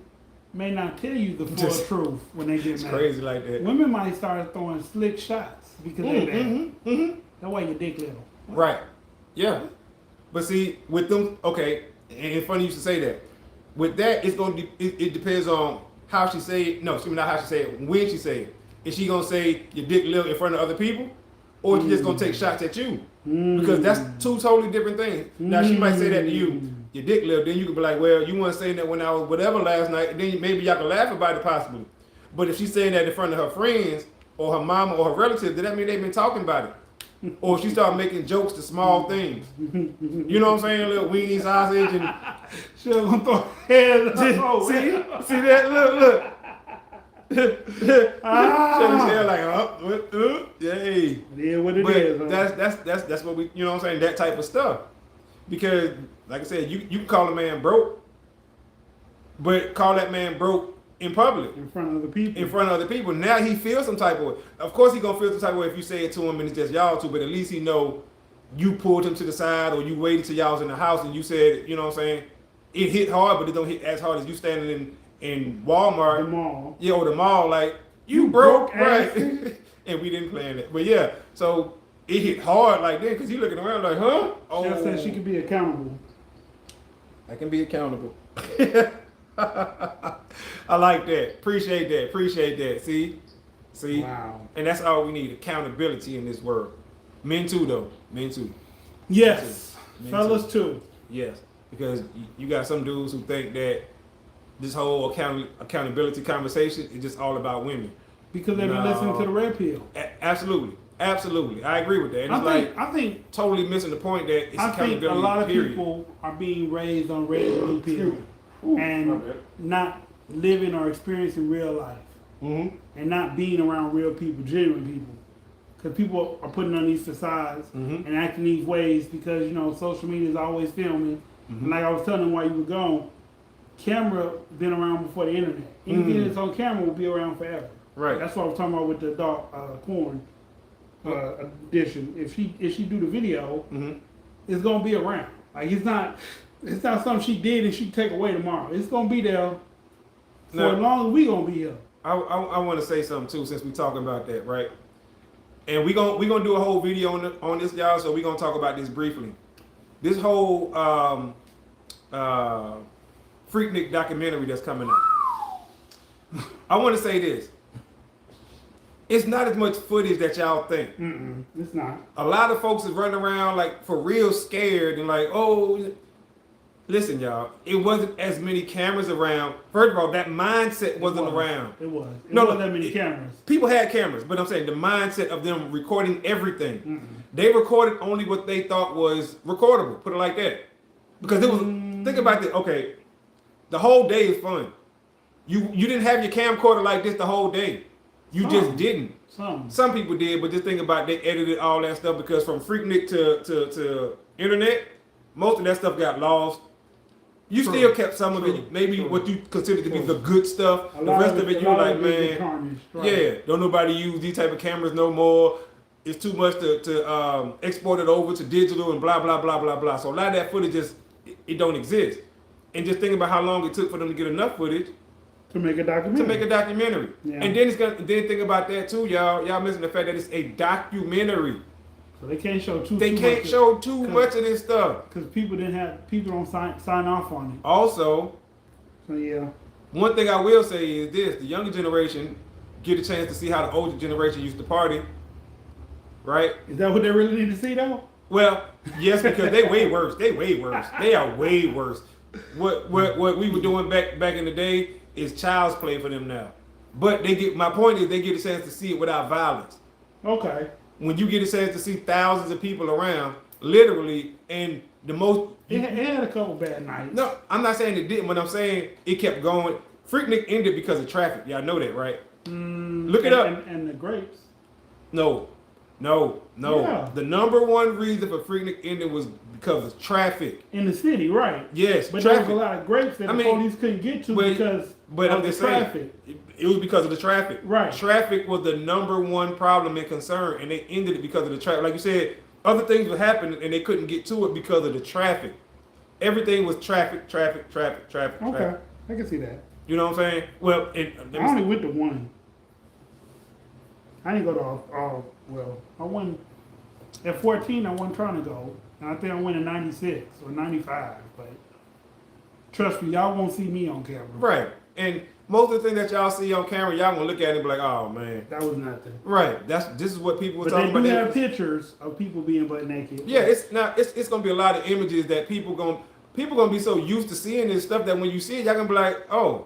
B: may not tell you the full truth when they get
A: it's
B: mad.
A: It's crazy like that.
B: Women might start throwing slick shots because they bad. That's why your dick little.
A: Right. Yeah. But see, with them, okay, and it's funny you should say that. With that, it's gonna it depends on how she say it. No, excuse me, not how she say it. When she say it, is she gonna say your dick little in front of other people, or is she just gonna take shots at you? Because that's two totally different things. Now she might say that to you, your dick little. Then you could be like, well, you weren't saying that when I was whatever last night. And then maybe y'all can laugh about it possibly. But if she's saying that in front of her friends or her mama or her relatives, then that mean they've been talking about it. Or she start making jokes to small things. You know what I'm saying? A little weenie sausage and
B: she's gonna throw her head.
A: See that? Look. Shut like, yay.
B: Yeah, what it
A: but
B: is. Huh?
A: That's what we, you know what I'm saying? That type of stuff. Because, like I said, you can call a man broke, but call that man broke in public.
B: In front of other people.
A: In front of other people. Now he feels some type of way. Of course he gonna feel some type of way if you say it to him and it's just y'all two, but at least he know you pulled him to the side or you waited till y'all was in the house and you said, you know what I'm saying? It hit hard, but it don't hit as hard as you standing in Walmart.
B: The mall.
A: Yeah, or the mall, like, you broke, right? And we didn't plan it. But yeah, so it hit hard like that because he looking around like, huh?
B: Oh. She said she can be accountable.
A: I can be accountable. I like that. Appreciate that. See?
B: Wow.
A: And that's all we need, accountability in this world. Men too, though. Men too.
B: Yes.
A: Men
B: Fellas too.
A: Yes. Because you got some dudes who think that this whole accountability conversation is just all about women.
B: Because they've been listening to the red pill.
A: Absolutely. Absolutely, I agree with that. And
B: I think
A: totally missing the point that it's
B: I think
A: accountability.
B: a lot of
A: period.
B: people are being raised on red blue pill
A: My
B: and
A: bad.
B: not living or experiencing real life
A: Mm-hmm.
B: and not being around real people, genuine people. Because people are putting on these facades
A: Mhm.
B: and acting these ways because, you know, social media is always filming.
A: Mhm.
B: And like I was telling them while you were gone, camera been around before the internet. Anything
A: Mhm.
B: that's on camera will be around forever.
A: Right.
B: That's what I was talking about with the dark porn edition. If she do the video,
A: Mm-hmm.
B: it's gonna be around. Like it's not something she did and she take away tomorrow. It's gonna be there for
A: Now-
B: as long as we gonna be here.
A: I want to say something too, since we talking about that, right? And we gonna do a whole video on this, y'all. So we gonna talk about this briefly. This whole Freaknik documentary that's coming up. I want to say this. It's not as much footage that y'all think.
B: It's not.
A: A lot of folks is running around like for real scared and like, oh, listen, y'all. It wasn't as many cameras around. First of all, that mindset wasn't around.
B: It was. It
A: No,
B: wasn't that many cameras.
A: People had cameras, but I'm saying the mindset of them recording everything. They recorded only what they thought was recordable. Put it like that. Because it was. Think about it. Okay, the whole day is fun. You didn't have your camcorder like this the whole day. You just didn't. Some people did, but just think about they edited all that stuff because from Freaknik to internet, most of that stuff got lost. You
B: True.
A: still kept some of
B: True.
A: it, maybe
B: True.
A: what you consider to be
B: True.
A: the good stuff.
B: A
A: The
B: lot
A: rest of it, you were like, man,
B: tarnished, right.
A: yeah, don't nobody use these type of cameras no more. It's too much to export it over to digital and blah blah blah blah blah. So a lot of that footage just it don't exist. And just think about how long it took for them to get enough footage
B: to make a documentary. Yeah.
A: And then think about that too, y'all. Y'all missing the fact that it's a documentary.
B: So they can't show too.
A: They can't show too much of this stuff
B: because people don't sign off on it.
A: Also,
B: so yeah.
A: One thing I will say is this: the younger generation get a chance to see how the older generation used to party. Right?
B: Is that what they really need to see though?
A: Well, yes, because they way worse. They way worse. They are way worse. What we were doing back in the day is child's play for them now. But my point is they get a chance to see it without violence.
B: Okay.
A: When you get a chance to see thousands of people around, literally, and the most...
B: It had a couple bad nights.
A: No, I'm not saying it didn't, but I'm saying it kept going. Freaknik ended because of traffic. Y'all know that, right? Look it up.
B: And the grapes.
A: No. Yeah. The number one reason for Freaknik ended was because of traffic.
B: In the city, right.
A: Yes,
B: but
A: traffic.
B: there was a lot of grapes that the police couldn't get to because of the traffic.
A: It was because of the traffic.
B: Right.
A: Traffic was the number one problem and concern, and they ended it because of the traffic. Like you said, other things were happening, and they couldn't get to it because of the traffic. Everything was traffic.
B: Okay, I can see that.
A: You know what I'm saying? Well,
B: I only went to one. I didn't go to all. Well, I went at 14. I wasn't trying to go, and I think I went in 96 or 95. But trust me, y'all won't see me on camera.
A: Right, and most of the things that y'all see on camera, y'all gonna look at it and be like, "Oh man,
B: that was nothing."
A: Right. This is what people were talking about.
B: But they do have pictures of people being butt naked.
A: Yeah, it's gonna be a lot of images that people gonna be so used to seeing this stuff that when you see it, y'all gonna be like, "Oh."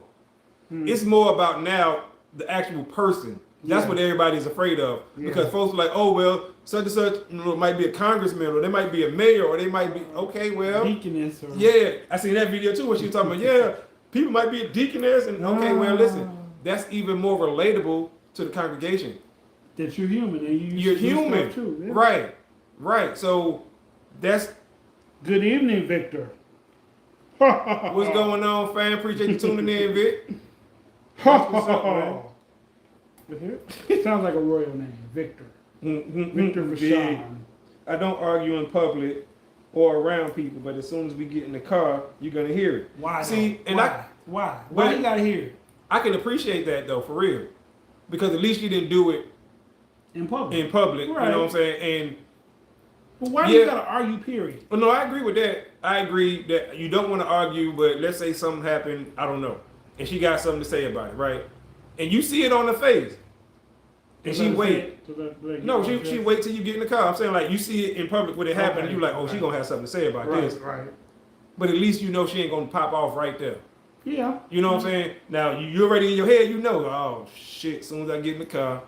A: It's more about now the actual person. That's what everybody's afraid of. Because folks are like, oh, well, such and such might be a congressman or they might be a mayor or they might be, okay, well.
B: Deaconess.
A: Yeah, I seen that video too where she was talking about, people might be a deaconess. And okay, well, listen, that's even more relatable to the congregation.
B: That you're human and
A: you're human. Too. Yeah. Right. So that's.
B: Good evening, Victor.
A: What's going on, fam? Appreciate you tuning in, Vic. What's up, man?
B: It sounds like a royal name, Victor. Victor Vashon.
A: I don't argue in public or around people, but as soon as we get in the car, you're gonna hear it.
B: Why?
A: See,
B: and why you gotta hear it?
A: I can appreciate that though, for real, because at least you didn't do it
B: in public.
A: Right. You know what I'm saying? And
B: but why you gotta argue? Period.
A: Well, no, I agree with that. I agree that you don't want to argue, but let's say something happened. I don't know, and she got something to say about it, right? And you see it on her face. And she wait. No, she wait till you get in the car. I'm saying, like, you see it in public when it happened, and you're like, oh, she gonna have something to say about this.
B: Right.
A: But at least you know she ain't gonna pop off right there.
B: Yeah.
A: You know what I'm saying? Now, you're already in your head, you know, oh, shit, as soon as I get in the car,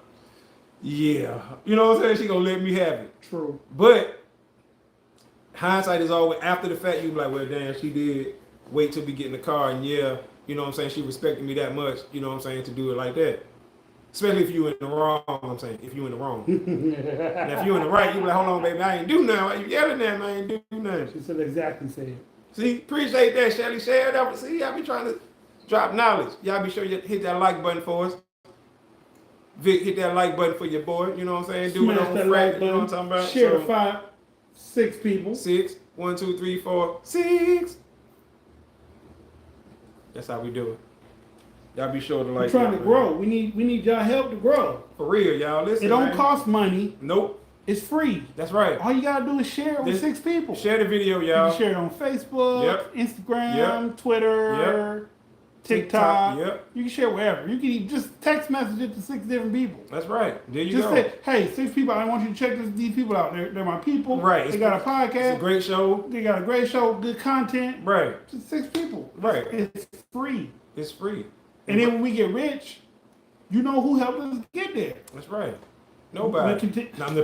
A: Yeah. You know what I'm saying? She gonna let me have it.
B: True.
A: But hindsight is always after the fact. You be like, well, damn, she did wait till we get in the car, and yeah, you know what I'm saying? She respected me that much, you know what I'm saying, to do it like that. Especially if you in the wrong, I'm saying, if you in the wrong. Now, if you in the right, you be like, hold on, baby, I ain't do nothing. Why you yelling at me? I ain't do nothing.
B: She said exactly said.
A: See, appreciate that, Shelly. Share that. See, y'all be trying to drop knowledge. Y'all be sure you hit that like button for us. Vic, hit that like button for your boy. You know what I'm saying? Do
B: Smash
A: it on
B: that
A: Friday.
B: like
A: You know what I'm
B: button.
A: talking about?
B: Share
A: So,
B: 5, 6 people.
A: 6. 1, 2, 3, 4, 6. That's how we do it. Y'all be sure to like.
B: We're trying to grow. We need y'all help to grow.
A: For real, y'all. Listen.
B: It don't
A: man.
B: cost money.
A: Nope.
B: It's free.
A: That's right.
B: All you gotta do is share it with 6 people.
A: Share the video,
B: You
A: y'all.
B: can share it on Facebook,
A: Yep.
B: Instagram,
A: Yep.
B: Twitter, TikTok.
A: Yep.
B: You can share wherever. You can just text message it to 6 different people.
A: That's right. There you
B: Just
A: go.
B: say, hey, 6 people, I want you to check these people out. They're my people.
A: Right.
B: They got a podcast.
A: It's a great show.
B: They got a great show, good content.
A: Right.
B: Just 6 people.
A: Right.
B: It's free.
A: It's free.
B: And then when we get rich, you know who helped us get there.
A: That's right. Nobody.
B: We
A: No, I'm the...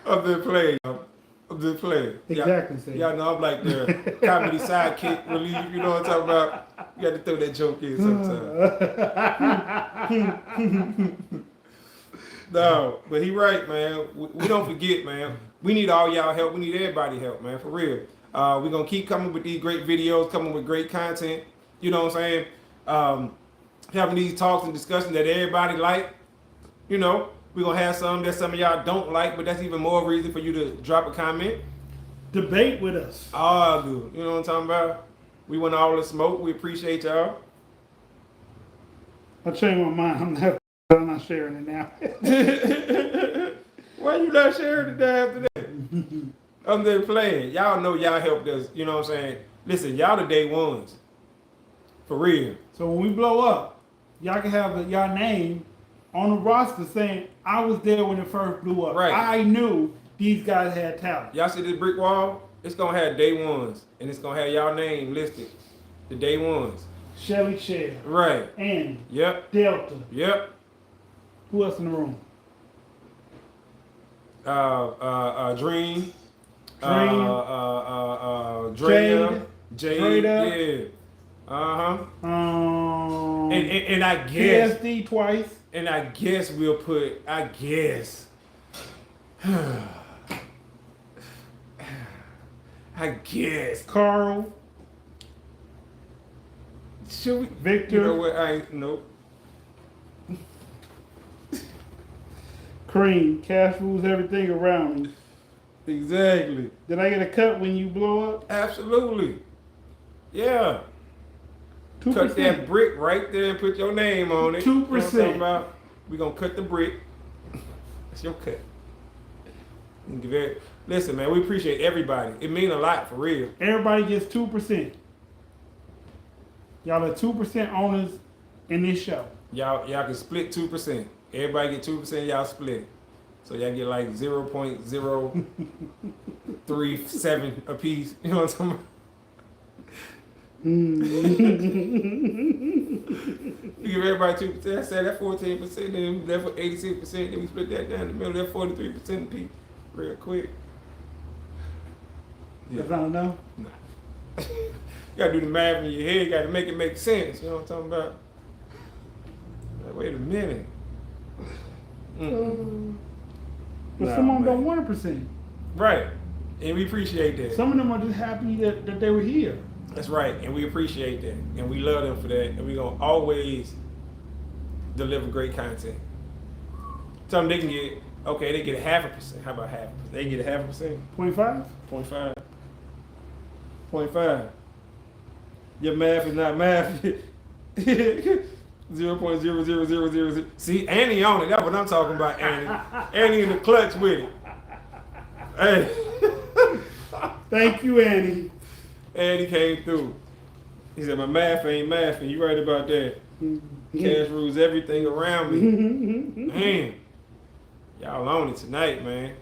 A: I'm just playing. I'm just playing.
B: Exactly.
A: Y'all know I'm like the comedy sidekick relief. You know what I'm talking about? You got to throw that joke in sometimes. No, but he right, man. We don't forget, man. We need all y'all help. We need everybody help, man, for real. We're going to keep coming with these great videos, coming with great content. You know what I'm saying? Having these talks and discussions that everybody like. You know, we're going to have some that some of y'all don't like, but that's even more reason for you to drop a comment.
B: Debate with us.
A: All good. You know what I'm talking about? We want all the smoke. We appreciate y'all.
B: I'll change my mind. I'm not sharing it now.
A: Why you not sharing it after that? I'm just playing. Y'all know y'all helped us. You know what I'm saying? Listen, y'all the day ones. For real.
B: So when we blow up, y'all can have y'all name on the roster saying, I was there when it first blew up.
A: Right.
B: I knew these guys had talent.
A: Y'all see this brick wall? It's going to have day ones. And it's going to have y'all name listed. The day ones.
B: Shelly Share.
A: Right.
B: Andy.
A: Yep.
B: Delta.
A: Yep.
B: Who else in the room?
A: Dream.
B: Dream.
A: Jade.
B: Drada.
A: Yeah. Uh-huh.
B: Um,
A: And I guess.
B: PSD twice.
A: And I guess we'll put, I guess.
B: Carl.
A: Should we?
B: Victor.
A: You know what? I ain't, nope.
B: Cream. Cash rules everything around me.
A: Exactly.
B: Did I get a cut when you blow up?
A: Absolutely. Yeah.
B: 2%.
A: Cut that brick right there and put your name on it.
B: 2%.
A: You know what I'm talking about? We're going to cut the brick. That's your cut. Listen, man, we appreciate everybody. It means a lot, for real.
B: Everybody gets 2%. Y'all are 2% owners in this show.
A: Y'all can split 2%. Everybody get 2%, y'all split it. So y'all get like 0.037 a piece. You know what I'm talking about? We give everybody 2%. I said that 14%, then we left with 86%, then we split that down the middle, that 43% a piece. Real quick.
B: That's not enough?
A: Nah. You gotta do the math in your head, you gotta make it make sense. You know what I'm talking about? Like, wait a minute.
B: But
A: Nah,
B: some of them
A: man.
B: don't want 1%.
A: Right. And we appreciate that.
B: Some of them are just happy that they were here.
A: That's right. And we appreciate that. And we love them for that. And we're going to always deliver great content. Tell them they can get, okay, they get 0.5%. How about 0.5%? They get 0.5%?
B: 0.5?
A: 0.5. 0.5. Your math is not math. 0.00000. See, Annie on it. That's what I'm talking about, Annie. Annie in the clutch with it. Hey.
B: Thank you, Annie.
A: Annie came through. He said, my math ain't math, and you right about that. Cash rules everything around me. Man. Y'all on it tonight, man.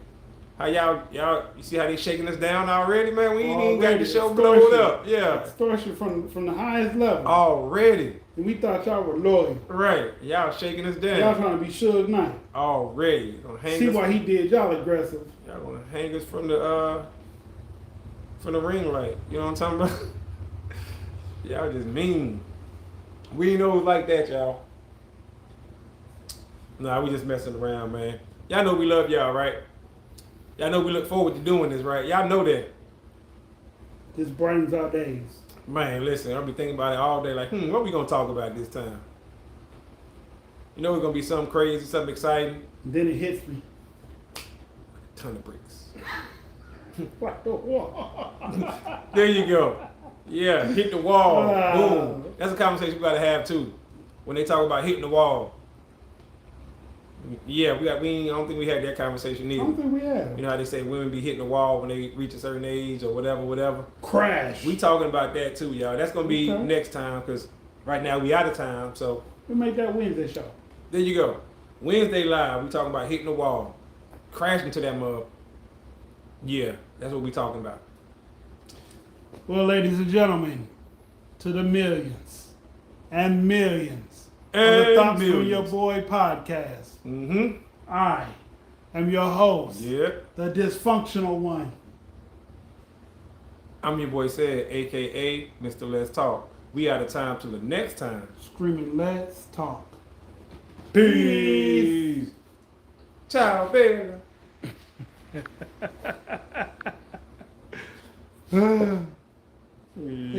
A: How y'all, you see how they shaking us down already, man? We ain't even got the show
B: Extortion.
A: blowed up. Yeah.
B: Extortion from the highest level.
A: Already.
B: And we thought y'all were loyal.
A: Right. Y'all shaking us down.
B: Y'all trying to be Suge Knight.
A: Already. Gonna hang
B: See
A: us,
B: why he did y'all aggressive.
A: y'all gonna hang us from the ring light. You know what I'm talking about? Y'all just mean. We know it's like that, y'all. Nah, we just messing around, man. Y'all know we love y'all, right? Y'all know we look forward to doing this, right? Y'all know that.
B: This brightens our days.
A: Man, listen, I'll be thinking about it all day, like, what we gonna talk about this time? You know it's gonna be something crazy, something exciting.
B: And then it hits me.
A: Ton of bricks.
B: Like the wall.
A: There you go. Yeah, hit the wall.
B: Wow.
A: Boom. That's a conversation we gotta have too. When they talk about hitting the wall. Yeah, I don't think we had that conversation
B: I
A: either.
B: don't think we have.
A: You know how they say women be hitting the wall when they reach a certain age or whatever.
B: Crash.
A: We talking about that too, y'all. That's gonna be
B: Okay.
A: next time because right now we out of time. So
B: We make that Wednesday show.
A: there you go. Wednesday live. We talking about hitting the wall, crashing to that mug. Yeah, that's what we talking about.
B: Well, ladies and gentlemen, to the millions and millions of the
A: And
B: Thoughts from
A: millions.
B: Your Boy podcast.
A: Mm-hmm.
B: I am your host,
A: Yeah.
B: the dysfunctional one.
A: I'm your boy Said, aka Mr. Let's Talk. We out of time till the next time.
B: Screaming, let's talk.
A: Peace. Ciao, baby.